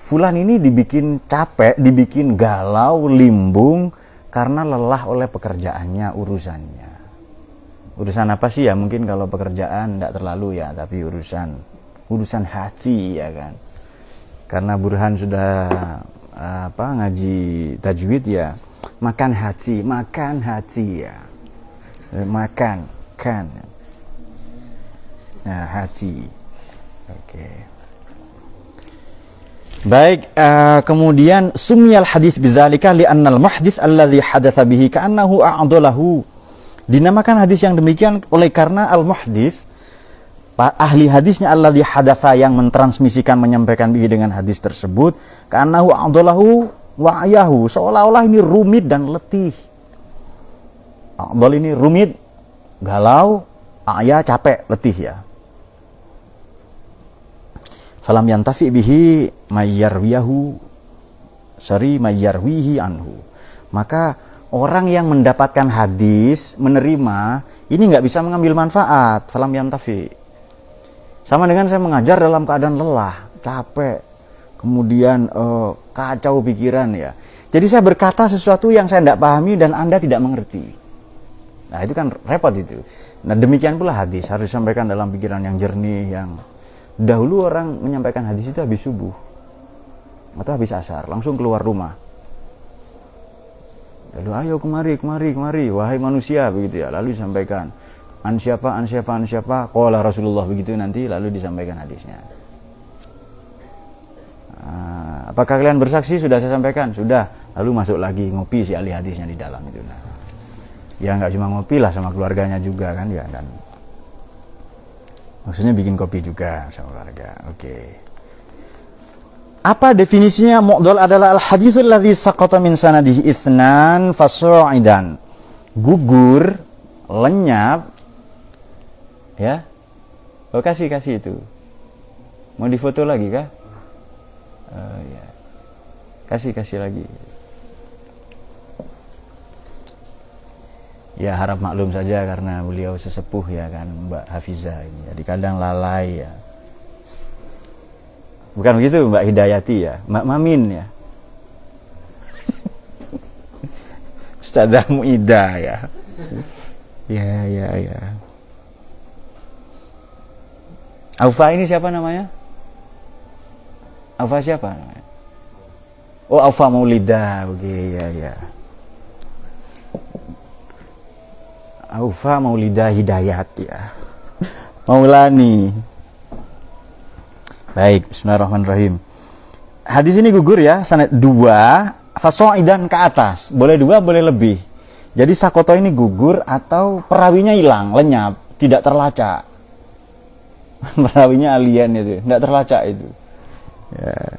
Fulan ini dibikin capek, dibikin galau, limbung karena lelah oleh pekerjaannya, urusannya. Urusan apa sih ya? Mungkin kalau pekerjaan tidak terlalu ya, tapi urusan haji ya kan. Karena Burhan sudah ngaji tajwid ya. Makan haji ya. Makan kan. Nah, haji. Oke. Baik, kemudian sumiyal hadis bidzalika li'annal muhdits alladzi hadatsa bihi ka'annahu a'dalahu. Dinamakan hadis yang demikian oleh karena al-muhdits, ahli hadisnya alladzi hadatsa yang mentransmisikan menyampaikan bihi dengan hadis tersebut, ka'annahu a'dalahu wa'yahu, seolah-olah ini rumit dan letih. A'dal ini rumit, galau, a'ya capek, letih ya. Falam yantafi bihi mayyarwiyahu sari mayyarwihi anhu. Maka orang yang mendapatkan hadis, menerima, ini nggak bisa mengambil manfaat. Falam yantafi. Sama dengan saya mengajar dalam keadaan lelah, capek, kemudian kacau pikiran ya. Jadi saya berkata sesuatu yang saya tidak pahami dan Anda tidak mengerti. Nah, itu kan repot itu. Nah, demikian pula hadis harus disampaikan dalam pikiran yang jernih, yang dahulu orang menyampaikan hadis itu habis subuh atau habis asar, langsung keluar rumah. Lalu ayo kemari, wahai manusia, begitu ya. Lalu disampaikan an siapa, qala Rasulullah, begitu nanti lalu disampaikan hadisnya. Apakah kalian bersaksi? Sudah saya sampaikan, sudah. Lalu masuk lagi ngopi si ahli hadisnya di dalam itu. Nah, ya nggak cuma ngopi lah, sama keluarganya juga kan ya, dan maksudnya bikin kopi juga sama keluarga. Oke. Apa definisinya? Mu'dhal adalah al-haditsul ladzi saqata min sanadihi itsnan fasa'idan. Gugur, lenyap. Ya. Oh, kasih itu. Mau difoto lagi kah? Ya. Kasih lagi. Ya, harap maklum saja karena beliau sesepuh ya kan, Mbak Hafizah ini. Jadi kadang lalai ya. Bukan begitu Mbak Hidayati ya, Mbak Mamin ya. Ustazah Muida ya. Ya. Aufa ini siapa namanya? Aufa siapa namanya? Oh, Aufa Maulidah. Oke, ya. Aufa Maulidah Hidayat ya. Maulani. Baik, bismillahirrahmanirrahim. Hadis ini gugur ya, sanad 2, fasoidan ke atas. Boleh 2, boleh lebih. Jadi sakoto ini gugur atau perawinya hilang, lenyap, tidak terlacak. Perawinya alien itu, tidak terlacak itu. Ya.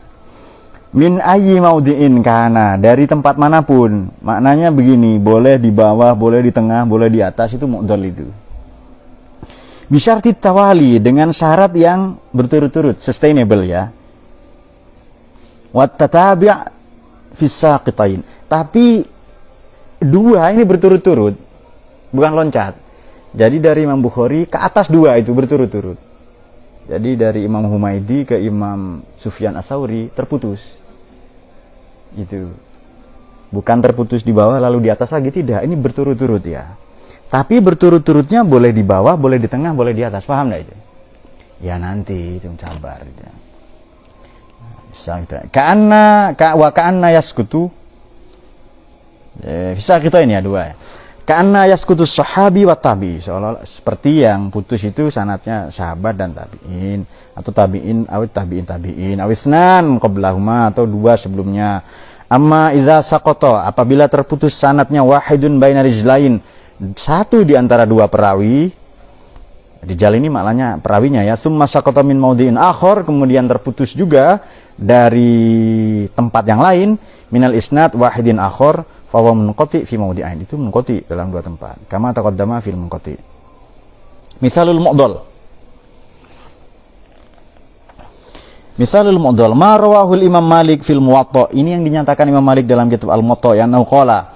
Min ayyi maudi'in kana, dari tempat manapun. Maknanya begini, boleh di bawah, boleh di tengah, boleh di atas, itu mu'dhal itu. Bisyarti tawali, dengan syarat yang berturut-turut, sustainable ya. Wat tatabi' fis saqitain. Tapi 2 ini berturut-turut, bukan loncat. Jadi dari Imam Bukhari ke atas 2 itu berturut-turut. Jadi dari Imam Humaidi ke Imam Sufyan Ats-Tsauri terputus. Itu bukan terputus di bawah lalu di atas lagi, tidak, ini berturut-turut ya. Tapi berturut-turutnya boleh di bawah, boleh di tengah, boleh di atas, paham nggak itu? Ya nanti itu sabar gitu. Ka'anna yaskutu. Bisa kita ini ya 2 ya. Ka'anna yaskutus sahabi wa tabi, seolah seperti yang putus itu sanadnya sahabat dan tabi'in, atau tabi'in awit tabi'in awisnan qablahuma, atau dua sebelumnya. Amma idza saqata, apabila terputus sanadnya wahidun baina rijlain, satu di antara dua perawi. Rijal ini maknanya perawinya ya. Summa saqata min maudhi'in akhar, kemudian terputus juga dari tempat yang lain, minal isnad wahidin akhar, fawa munqati fi mawdi'ain, itu munqati dalam dua tempat, kama taqaddama fil munqati. Misalul mu'dhal, ma rawahul Imam Malik fil Muwatta, ini yang dinyatakan Imam Malik dalam kitab Al-Muwatta, yang qala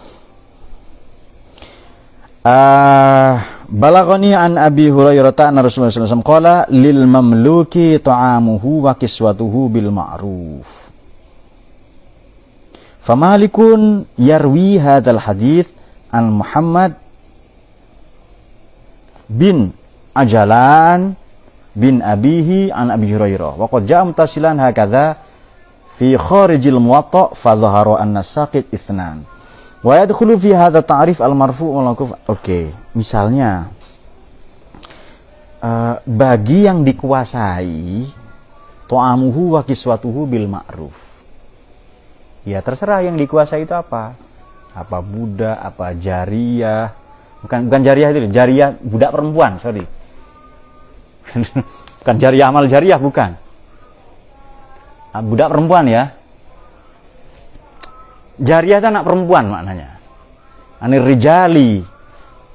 balaghani an Abi Hurairah anna Rasulullah sallallahu alaihi wasallam qala lil mamluki ta'amuhu wa kiswatuhu bil ma'ruf. Famalikun yarwi hadzal hadits an Muhammad bin Ajalan bin abihi an Abi Hurairah wa qad ja'a mutasilan hakadha fi kharijil Muwatta fa dhahara anna saqit isnan wa yadkhulu fi hadha ta'rif al marfu' wal mawquf. Oke, misalnya bagi yang dikuasai ta'amuhu wa kiswatuhu bil ma'ruf, ya terserah yang dikuasai itu apa budak, apa jariyah, bukan jariyah itu, jariyah budak perempuan, sorry. Bukan jariyah amal jariyah, bukan, budak perempuan ya. Jariyah itu anak perempuan maknanya. Anir rijali,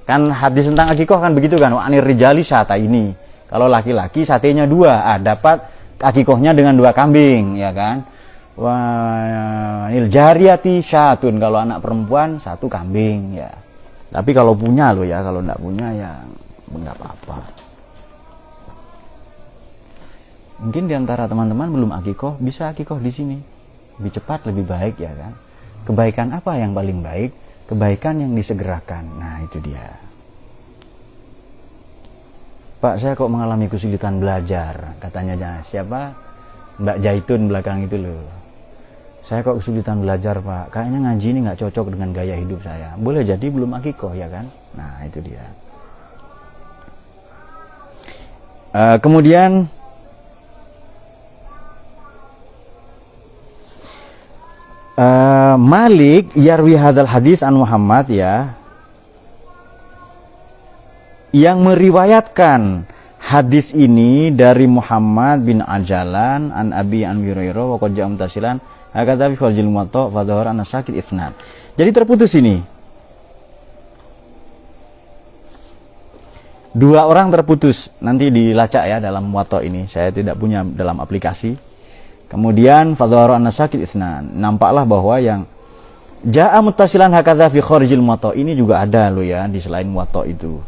kan hadis tentang akikoh kan begitu kan, anir rijali sata ini, kalau laki-laki satenya dua, dapat akikohnya dengan dua kambing ya kan. Wah, il jariyati syatun, kalau anak perempuan satu kambing ya. Tapi kalau punya loh ya, kalau enggak punya ya enggak apa-apa. Mungkin diantara teman-teman belum akikoh, bisa akikoh di sini. Lebih cepat, lebih baik ya kan. Kebaikan apa yang paling baik? Kebaikan yang disegerakan. Nah, itu dia. Pak, saya kok mengalami kesulitan belajar. Katanya siapa? Mbak Jaitun belakang itu loh. Saya kok kesulitan belajar Pak, kayaknya ngaji ini nggak cocok dengan gaya hidup saya. Boleh jadi belum akikoh ya kan. Nah itu dia. Kemudian Malik yarwi hadzal hadis an Muhammad ya, yang meriwayatkan hadis ini dari Muhammad bin Ajalan an Abi an Hurairah wa qad ja'a mutasilan hakadha fi farjil Muwatta fa dhahara anna sakit isnad. Jadi terputus ini. Dua orang terputus, nanti dilacak ya dalam Muwatta ini. Saya tidak punya dalam aplikasi. Kemudian fa dhahara anna sakit isnad. Nampaklah bahwa yang ja'a muttasilan hakadha fi kharijil Muwatta ini juga ada loh ya di selain Muwatta itu.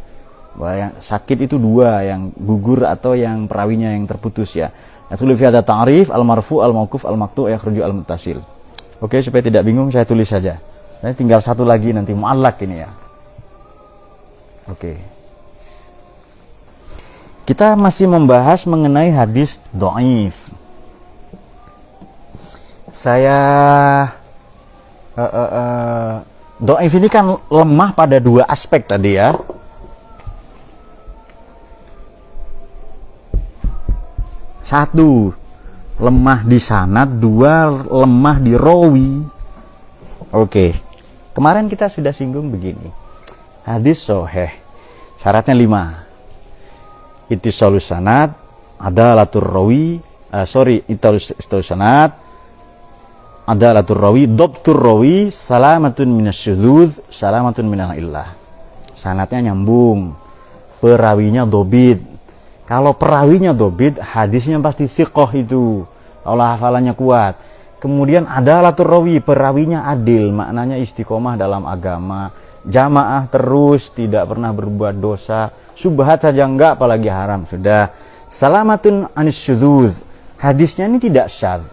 Bahwa yang sakit itu dua, yang gugur atau yang perawinya yang terputus ya. Tulis fi hadza ta'rif al-marfu' al-mauquf al-maqtu' yakhruju al-muttasil. Oke, supaya tidak bingung saya tulis saja. Saya tinggal satu lagi nanti mu'allaq ini ya. Oke. Kita masih membahas mengenai hadis dhaif. Saya dhaif ini kan lemah pada dua aspek tadi ya. Satu, lemah di sanad. Dua, lemah di rawi. Oke. Kemarin kita sudah singgung begini. Hadis sahih syaratnya 5. Ittisalus sanad, adalatur rawi, ittisalus sanad, adalatur rawi, dhabtur rawi, salamatun minasyudzuz, salamatun minal illah. Sanadnya nyambung, perawinya dhabit. Kalau perawinya dobit, hadisnya pasti siqoh itu. Allah hafalannya kuat. Kemudian adalatur rawi, perawinya adil, maknanya istiqomah dalam agama, jamaah terus, tidak pernah berbuat dosa, subhat saja enggak, apalagi haram. Sudah. Salamatun anis syudzuz, hadisnya ini tidak syadz.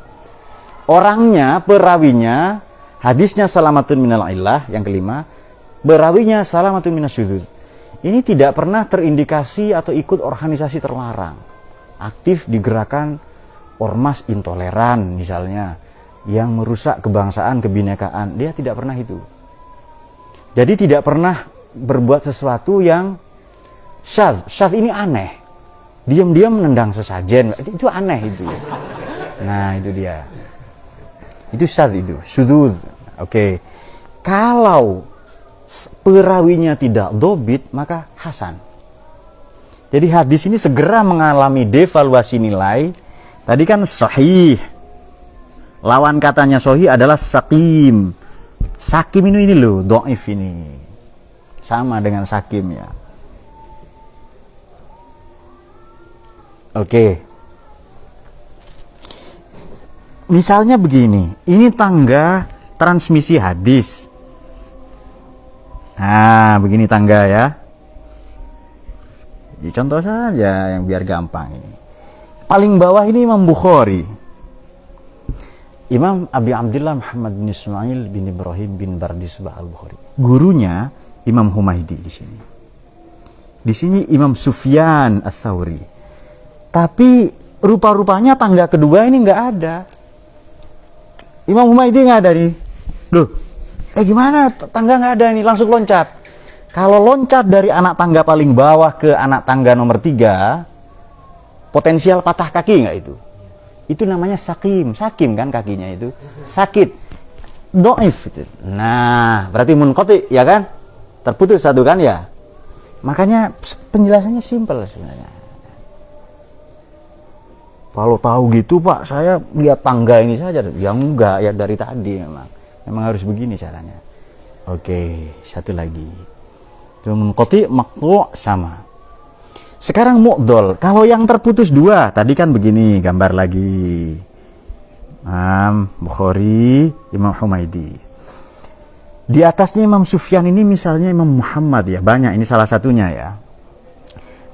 Orangnya, perawinya, hadisnya salamatun minal illah, yang kelima, perawinya salamatun minas syudzuz. Ini tidak pernah terindikasi atau ikut organisasi terlarang. Aktif di gerakan ormas intoleran misalnya, yang merusak kebangsaan, kebinekaan. Dia tidak pernah itu. Jadi tidak pernah berbuat sesuatu yang syadz. Syadz ini aneh. Diam-diam menendang sesajen, itu aneh itu. Nah, itu dia. Itu syadz itu, syudzuz. Oke. Kalau perawinya tidak dobit, maka hasan. Jadi hadis ini segera mengalami devaluasi nilai. Tadi kan sahih. Lawan katanya sahih adalah sakim. Sakim ini loh, dhaif ini. Sama dengan sakim ya. Oke. Misalnya begini, ini tangga transmisi hadis. Nah, begini tangga ya. Contoh saja yang biar gampang ini. Paling bawah ini Imam Bukhari. Imam Abi Abdillah Muhammad bin Ismail bin Ibrahim bin Bardisbah al-Bukhari. Gurunya Imam Humaydi di sini. Di sini Imam Sufyan Ats-Tsauri. Tapi rupa-rupanya tangga kedua ini nggak ada. Imam Humaydi nggak ada nih. Loh, gimana tangga nggak ada nih? Langsung loncat. Kalau loncat dari anak tangga paling bawah ke anak tangga nomor 3, potensial patah kaki nggak itu? Itu namanya sakim. Sakim kan kakinya itu. Sakit. Dhaif itu. Nah, berarti munqati ya kan? Terputus satu kan ya? Makanya penjelasannya simpel sebenarnya. Kalau tahu gitu Pak, saya lihat tangga ini saja. Ya enggak, ya dari tadi memang. Memang harus begini caranya. Oke, satu lagi. Munqati, maqtu' sama. Sekarang mu'dol. Kalau yang terputus 2, tadi kan begini gambar lagi. Imam Bukhari, Imam Humaydi. Di atasnya Imam Sufyan ini misalnya Imam Muhammad ya, banyak ini salah satunya ya.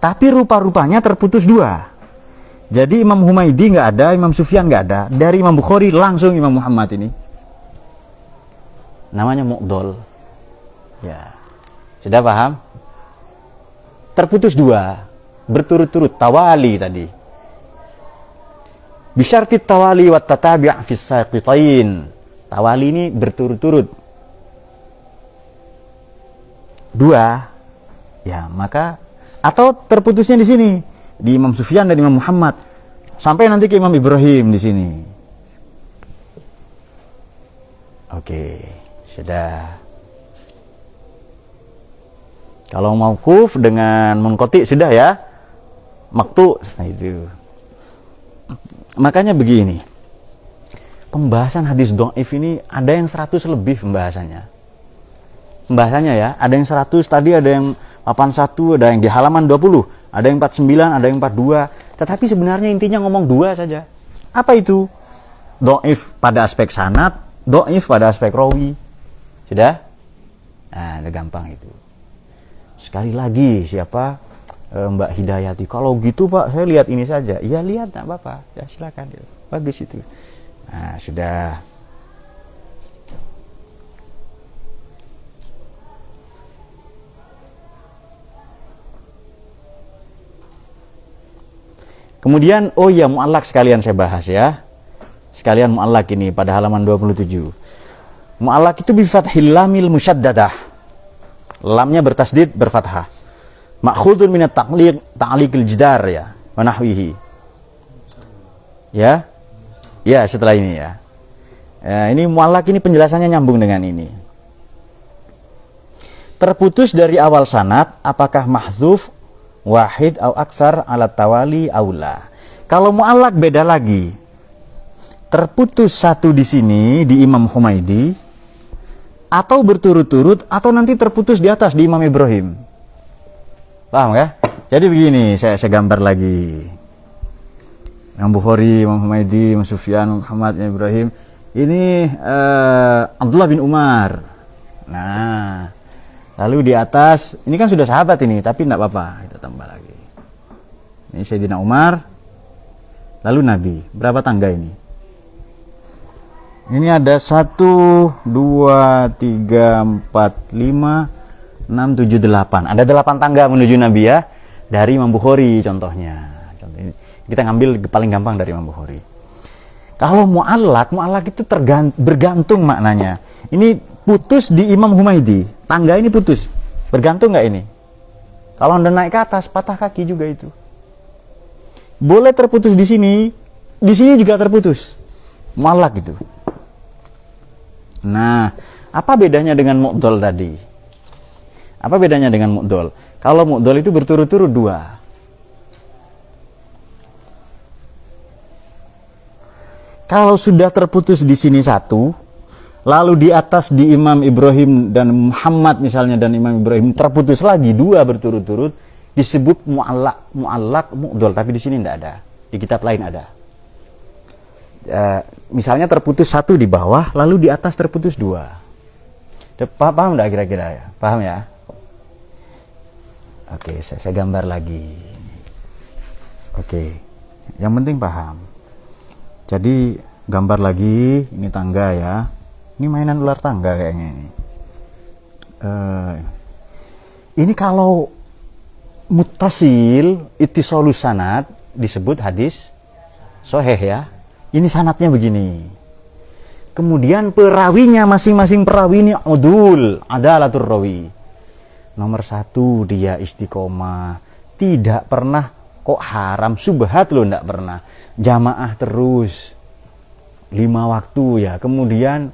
Tapi rupa-rupanya terputus 2. Jadi Imam Humaydi nggak ada, Imam Sufyan nggak ada. Dari Imam Bukhari langsung Imam Muhammad ini. Namanya mu'dol. Ya. Sudah paham? Terputus 2, berturut-turut, tawali tadi. Bisyarti tawali wa tatabi' fi saqitain. Tawali ini berturut-turut. 2, ya maka atau terputusnya di sini di Imam Sufyan dan Imam Muhammad sampai nanti ke Imam Ibrahim di sini. Oke, sudah. Kalau mauquf dengan munqati sudah ya. Maqtu, nah itu. Makanya begini. Pembahasan hadis dhaif ini ada yang 100 lebih pembahasannya. Pembahasannya ya, ada yang 100, tadi ada yang 81, ada yang di halaman 20, ada yang 49, ada yang 42. Tetapi sebenarnya intinya ngomong 2 saja. Apa itu? Dhaif pada aspek sanad, dhaif pada aspek rawi. Sudah? Nah, udah gampang itu. Sekali lagi siapa Mbak Hidayati, kalau gitu Pak saya lihat ini saja. Iya lihat, tak apa-apa ya, silakan, bagus itu. Nah sudah. Kemudian oh ya, mu'allaq sekalian saya bahas ya, sekalian mu'allaq ini pada halaman 27. Mu'allaq itu bi fathil lamil musyaddadah, lamnya bertasdid berfathah. Ma'khudun minat ta'liqil jidar ya, wa nahwihi. Ya. Ya, setelah ini ya. Ini mu'allaq ini penjelasannya nyambung dengan ini. Terputus dari awal sanad, apakah mahdzuf wahid atau aksar ala tawali aula. Kalau mu'allaq beda lagi. Terputus satu di sini di Imam Humaydi, atau berturut-turut, atau nanti terputus di atas di Imam Ibrahim. Paham ya? Jadi begini, saya gambar lagi. Imam Bukhari, Imam Humaydi, Imam Sufyan, Muhammad, Imam Ibrahim. Ini Abdullah bin Umar. Nah, lalu di atas, ini kan sudah sahabat ini, tapi tidak apa-apa, kita tambah lagi. Ini Sayyidina Umar, lalu Nabi. Berapa tangga ini? Ini ada 1, 2, 3, 4, 5, 6, 7, 8. Ada 8 tangga menuju Nabi ya. Dari Imam Bukhari contohnya. Kita ngambil paling gampang dari Imam Bukhari. Kalau mu'allaq itu bergantung maknanya. Ini putus di Imam Humaydi. Tangga ini putus. Bergantung nggak ini? Kalau Anda naik ke atas, patah kaki juga itu. Boleh terputus di sini juga terputus. Mu'allaq gitu. Nah, apa bedanya dengan mu'dhal tadi? Apa bedanya dengan mu'dhal? Kalau mu'dhal itu berturut-turut 2. Kalau sudah terputus di sini 1, lalu di atas di Imam Ibrahim dan Muhammad misalnya dan Imam Ibrahim terputus lagi 2 berturut-turut, disebut mu'allaq mu'dhal, tapi di sini tidak ada. Di kitab lain ada. Misalnya terputus 1 di bawah, lalu di atas terputus 2. Paham tidak kira-kira ya? Paham ya? Oke, saya gambar lagi. Oke, yang penting paham. Jadi gambar lagi, ini tangga ya. Ini mainan ular tangga kayaknya ini. Ini kalau muttasil ittisalus sanad disebut hadis sahih ya. Ini sanadnya begini. Kemudian perawinya masing-masing perawi ini udul, adalatur rawi. Nomor 1 dia istiqomah, tidak pernah kok haram subhat loh, enggak pernah. Jamaah terus 5 waktu ya. Kemudian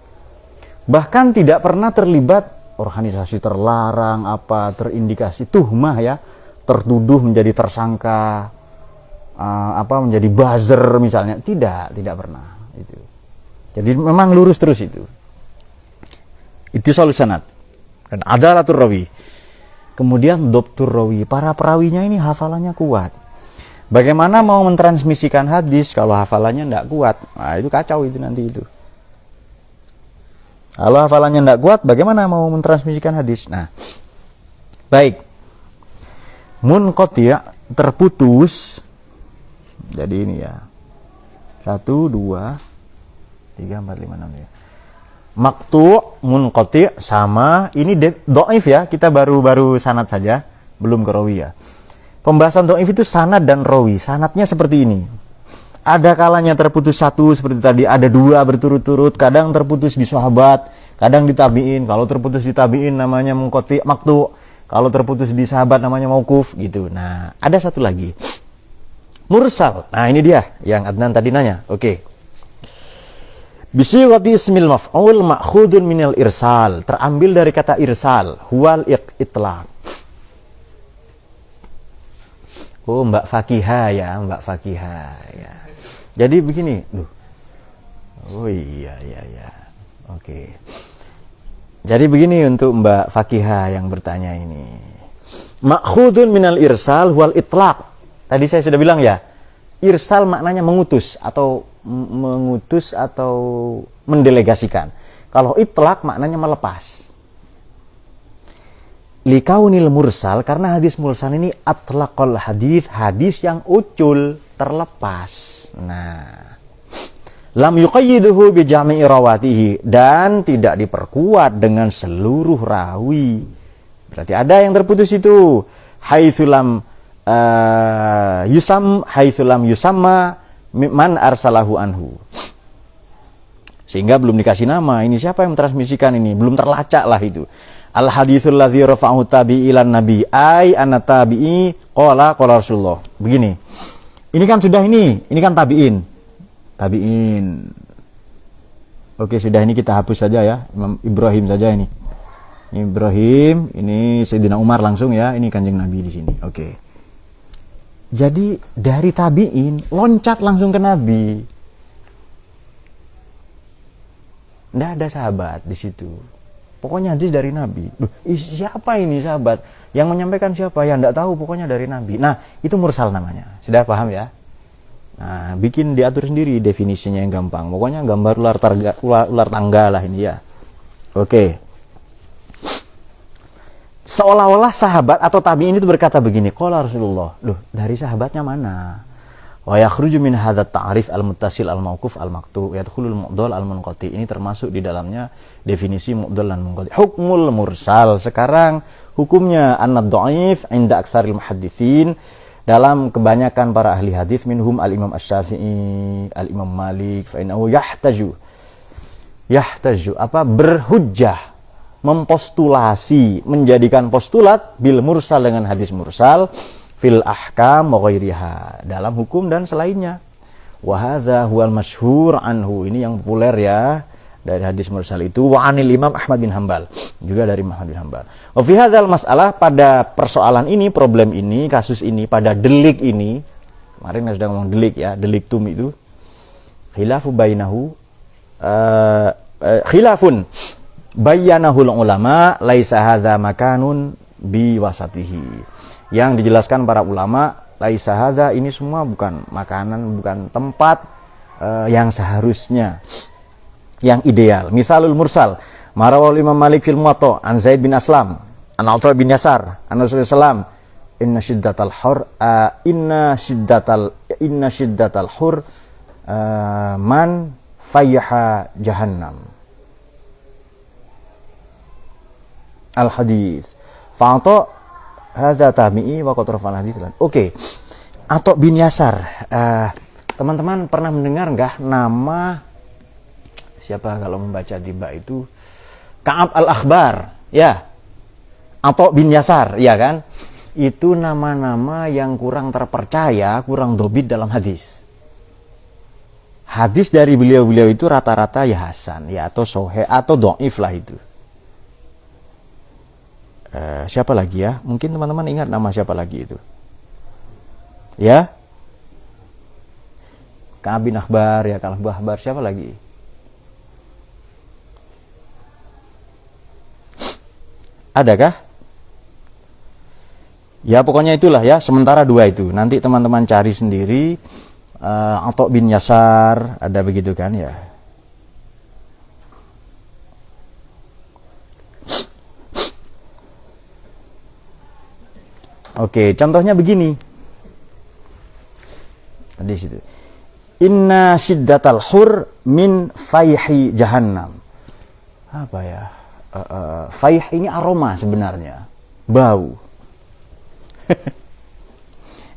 bahkan tidak pernah terlibat organisasi terlarang, terindikasi tuhmah ya, tertuduh menjadi tersangka, menjadi buzzer misalnya, tidak pernah itu. Jadi memang lurus terus itu ittisalus sanad dan adalatur rawi. Kemudian dhabtur rawi, para perawinya ini hafalannya kuat. Bagaimana mau mentransmisikan hadis kalau hafalannya tidak kuat? Nah, itu kacau itu nanti itu. Kalau hafalannya tidak kuat, bagaimana mau mentransmisikan hadis? Nah, baik. Munqati' terputus. Jadi ini ya. 1 2 3 4 5 6 ya. Maqtu' munqati' sama ini dhaif ya. Kita baru sanad saja, belum ke rawi ya. Pembahasan dhaif itu sanad dan rawi. Sanadnya seperti ini. Ada kalanya terputus 1 seperti tadi, ada 2 berturut-turut, kadang terputus di sahabat, kadang di tabi'in. Kalau terputus di tabi'in namanya munqati' maqtu', kalau terputus di sahabat namanya mauquf gitu. Nah, ada satu lagi. Mursal. Nah, ini dia yang Adnan tadi nanya. Oke. Bisighati ismil maf'ul ma'khudun minal irsal. Terambil dari kata irsal, huwal itlaq. Oh, Mbak Fakihah ya, Mbak Fakihah ya. Jadi begini, oh iya. Oke. Jadi begini untuk Mbak Fakihah yang bertanya ini. Ma'khudun minal irsal wal itlaq. Tadi saya sudah bilang ya, irsal maknanya mengutus atau mendelegasikan. Kalau itlaq maknanya melepas. Likaunil mursal, karena hadis mursal ini atlaqal hadis yang ucul, terlepas. Nah, lam yuqayyiduhu bi jami'i rawatihi, dan tidak diperkuat dengan seluruh rawi. Berarti ada yang terputus itu. Haitsulam yusamma man arsalahu anhu. Sehingga belum dikasih nama, ini siapa yang mentransmisikan ini, belum terlacak lah itu. Al haditsul ladzi rafa'ahu tabi'i ilan nabi ai ana tabi'i qala Rasulullah. Begini. Ini kan sudah ini kan tabi'in. Oke, sudah ini kita hapus saja ya. Imam Ibrahim saja ini. Ini Ibrahim, ini Sayyidina Umar langsung ya, ini Kanjeng Nabi di sini. Oke. Jadi dari tabi'in loncat langsung ke Nabi. Nggak ada sahabat di situ. Pokoknya hadis dari Nabi. Siapa ini sahabat? Yang menyampaikan siapa? Ya enggak tahu, pokoknya dari Nabi. Nah, itu mursal namanya. Sudah paham ya? Nah, bikin diatur sendiri definisinya yang gampang. Pokoknya gambar ular tangga lah ini ya. Oke. Seolah-olah sahabat atau tabi'in itu berkata begini, qala Rasulullah. Dari sahabatnya mana? Wa yakhruju min hadzal ta'rif al-muttasil al-mauquf al-maqtu' yadkhulul mu'dhal al-munqati. Ini termasuk di dalamnya definisi mu'dhal dan munqati. Hukmul mursal. Sekarang hukumnya anna dhaif 'inda aktsaril muhadditsin, dalam kebanyakan para ahli hadis, minhum al-Imam Asy-Syafi'i, al-Imam Malik, fa innahu yahtaju berhujjah Mempostulasi, menjadikan postulat bil mursal dengan hadis mursal fil ahkam wa ghairiha, dalam hukum dan selainnya. Wa hadza huwal masyhur anhu, ini yang populer ya dari hadis mursal itu. Wa anil Imam Ahmad bin Hambal, juga dari Ahmad bin Hambal. Wa fi hadzal masalah, pada persoalan ini, problem ini, kasus ini, pada delik ini, kemarin saya sudah ngomong delik ya, deliktum itu, khilafu bainahu, khilafun bayyanahul ulama laisa hadza makanun bi wasatihi. Yang dijelaskan para ulama, laisa hadza, ini semua bukan makanan, bukan tempat yang seharusnya, yang ideal. Misalul mursal, marawal Imam Malik fil Muwatta an Zaid bin Aslam an Atha bin Yasar an Rasulullah sallam, inna shiddatal hur man fayha jahannam. Al hadis fa'ata hadza tabi'i wa qad rafa'al hadis. Oke. Atha bin Yasar, teman-teman pernah mendengar enggak nama siapa kalau membaca tiba itu? Ka'ab al-Akhbar, ya. Atha bin Yasar, ya kan? Itu nama-nama yang kurang terpercaya, kurang dobit dalam hadis. Hadis dari beliau-beliau itu rata-rata ya hasan, ya atau sahih atau dhaif lah itu. Siapa lagi ya? Mungkin teman-teman ingat nama siapa lagi itu? Ya? Ka'ab bin Akhbar, ya Ka'ab bin Akhbar, siapa lagi? Adakah? Ya pokoknya itulah ya, sementara dua itu. Nanti teman-teman cari sendiri. Atha bin Yasar, ada begitu kan ya. Oke, contohnya begini. Tadi situ. Inna shiddatal hur min fayhi jahannam. Apa ya? Fayh ini aroma sebenarnya, bau.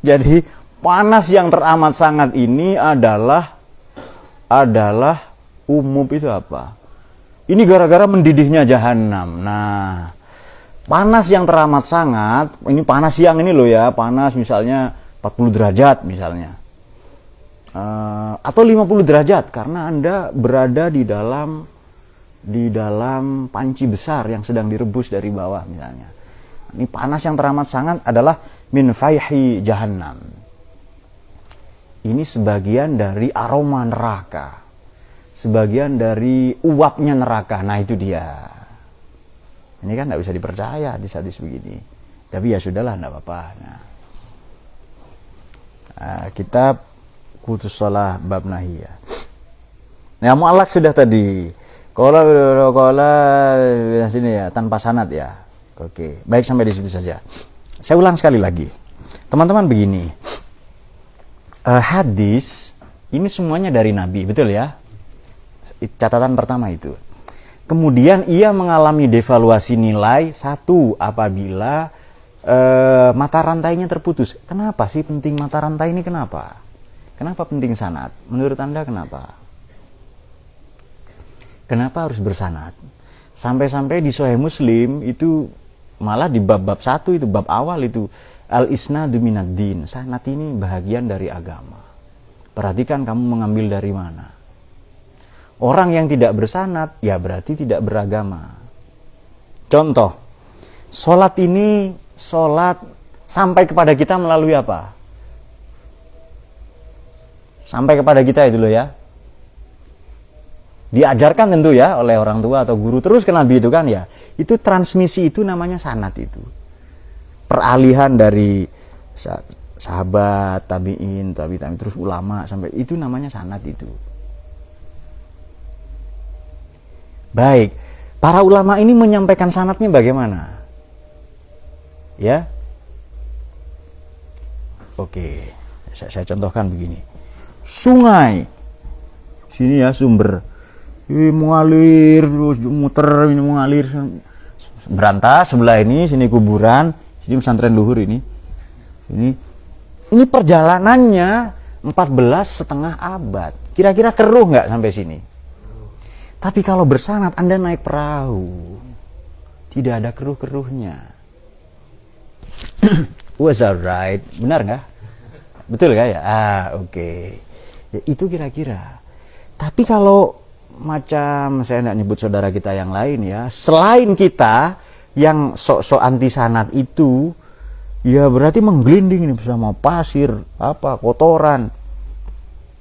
Jadi panas yang teramat sangat ini adalah umum itu apa? Ini gara-gara mendidihnya jahanam. Nah, panas yang teramat sangat, ini panas siang ini loh ya, panas misalnya 40 derajat misalnya. Atau 50 derajat karena Anda berada di dalam panci besar yang sedang direbus dari bawah misalnya. Ini panas yang teramat sangat adalah min fayhi jahannam. Ini sebagian dari aroma neraka, sebagian dari uapnya neraka. Nah itu dia. Ini kan tidak bisa dipercaya hadis-hadis begini. Tapi ya sudahlah, tidak apa-apa. Nah, kitab Qutus Shalah bab nahi ya. Nah, mu'allaq sudah tadi. Qala sini ya, tanpa sanad ya. Oke, baik sampai di situ saja. Saya ulang sekali lagi. Teman-teman begini. Hadis ini semuanya dari Nabi, betul ya? Catatan pertama itu. Kemudian ia mengalami devaluasi nilai satu apabila mata rantainya terputus. Kenapa sih penting mata rantai ini? Kenapa? Kenapa penting sanad? Menurut Anda kenapa? Kenapa harus bersanad? Sampai-sampai di Sahih Muslim itu malah di bab-bab 1 itu, bab awal itu, al-isnadu minad-din. Sanad ini bahagian dari agama. Perhatikan kamu mengambil dari mana. Orang yang tidak bersanad, ya berarti tidak beragama. Contoh, sholat ini, sholat sampai kepada kita melalui apa? Sampai kepada kita itu loh ya. Diajarkan tentu ya oleh orang tua atau guru terus ke Nabi itu kan ya. Itu transmisi, itu namanya sanad itu. Peralihan dari sahabat, tabi'in, terus ulama sampai itu namanya sanad itu. Baik, para ulama ini menyampaikan sanadnya bagaimana? Ya. Oke, saya contohkan begini. Sungai. Sini ya sumber. Ini mengalir, terus muter, ini mengalir. Berantas sebelah ini, sini kuburan, sini pesantren luhur ini. Ini perjalanannya 14,5 abad. Kira-kira keruh nggak sampai sini? Tapi kalau bersanad Anda naik perahu. Tidak ada keruh-keruhnya. Was that right? Benar nggak? Betul nggak ya? Oke. Ya, itu kira-kira. Tapi kalau macam saya nggak nyebut saudara kita yang lain ya, selain kita yang sok-sok anti sanat itu, ya berarti menggelinding ini bersama pasir, kotoran,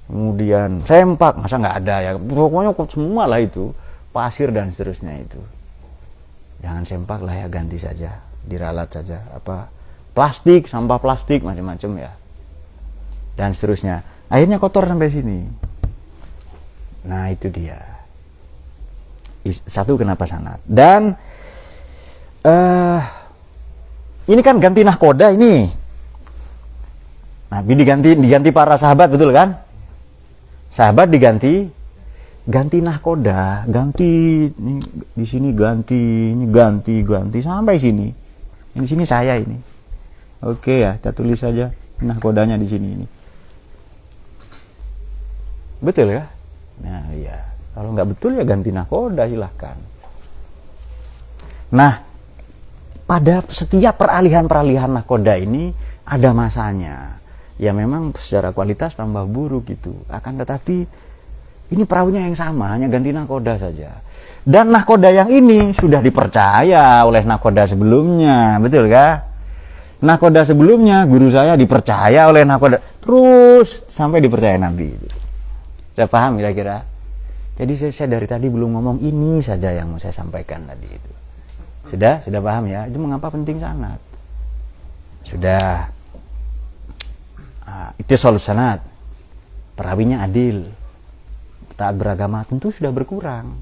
kemudian sempak, masa nggak ada ya? Pokoknya semua lah itu, pasir dan seterusnya itu. Jangan sempak lah ya, ganti saja, diralat saja, plastik, sampah plastik macam-macam ya, dan seterusnya. Akhirnya kotor sampai sini. Nah itu dia. Satu, kenapa sanad? Dan ini kan ganti nahkoda ini. Nabi diganti para sahabat, betul kan? Sahabat diganti nahkoda, ganti ini, di sini ganti, ini ganti sampai sini. Ini sini saya ini. Oke ya, kita tulis saja nahkodanya di sini ini. Betul ya? Nah iya. Kalau nggak betul ya ganti nahkoda, silahkan. Nah, pada setiap peralihan nahkoda ini ada masanya. Ya memang secara kualitas tambah buruk gitu. Akan tetapi ini perahunya yang sama, hanya ganti nahkoda saja. Dan nahkoda yang ini sudah dipercaya oleh nahkoda sebelumnya, betul kah? Nahkoda sebelumnya guru saya dipercaya oleh nahkoda, terus sampai dipercaya Nabi. Sudah paham kira-kira? Jadi saya dari tadi belum ngomong, ini saja yang mau saya sampaikan tadi itu. Sudah paham ya? Itu mengapa penting sanad? Sudah. Itu solusi sanad. Perawinya adil. Taat beragama tentu sudah berkurang,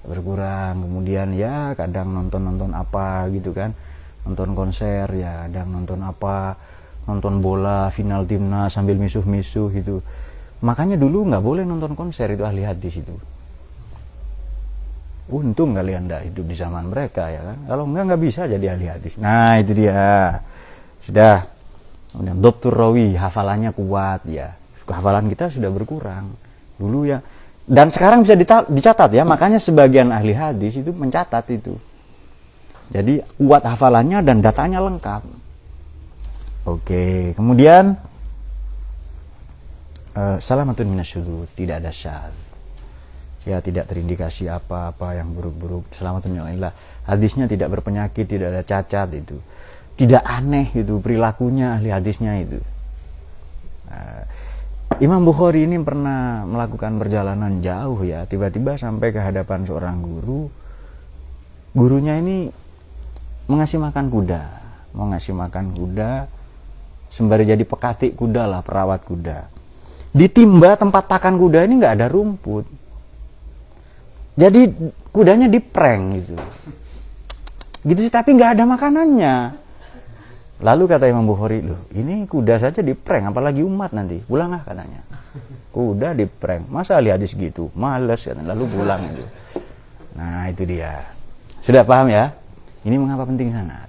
kemudian ya kadang nonton apa gitu kan, nonton konser ya, kadang nonton bola final timnas sambil misuh-misuh gitu. Makanya dulu nggak boleh nonton konser, itu ahli hadis itu. Untung kalian nggak hidup di zaman mereka ya kan, kalau nggak bisa jadi ahli hadis. Nah itu dia. Sudah. Kemudian Dr. Rawi, hafalannya kuat ya, hafalan kita sudah berkurang dulu ya, dan sekarang bisa dicatat ya, makanya sebagian ahli hadis itu mencatat itu, jadi kuat hafalannya dan datanya lengkap. Oke, kemudian salamatun minasyudzuz, tidak ada syadz ya, tidak terindikasi apa-apa yang buruk-buruk, salamatun minallah, hadisnya tidak berpenyakit, tidak ada cacat, itu tidak aneh itu perilakunya ahli hadisnya itu. Imam Bukhari ini pernah melakukan perjalanan jauh ya, tiba-tiba sampai ke hadapan seorang guru. Gurunya ini mau ngasih makan kuda, sembari jadi pekatik kuda lah, perawat kuda. Di timba tempat pakan kuda ini nggak ada rumput, jadi kudanya diprank gitu sih, tapi nggak ada makanannya. Lalu kata Imam Bukhari, loh ini kuda saja diprank, apalagi umat nanti, pulang katanya. Kuda diprank, masa ahli hadis gitu, males katanya, lalu pulang itu. Nah itu dia. Sudah paham ya? Ini mengapa penting sanad.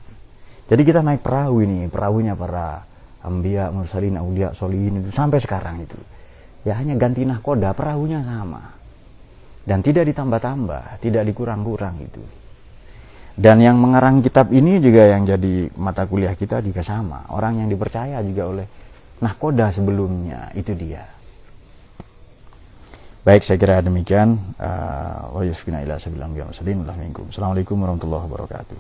Jadi kita naik perahu ini, perahunya para anbiya, mursalin, auliya, sholihin itu sampai sekarang itu. Ya hanya ganti nahkoda, perahunya sama. Dan tidak ditambah-tambah, tidak dikurang-kurang itu. Dan yang mengarang kitab ini juga yang jadi mata kuliah kita juga sama. Orang yang dipercaya juga oleh nahkoda sebelumnya, itu dia. Baik, saya kira demikian. Wa yusfina ila sabilan biya muslim. Assalamualaikum warahmatullahi wabarakatuh.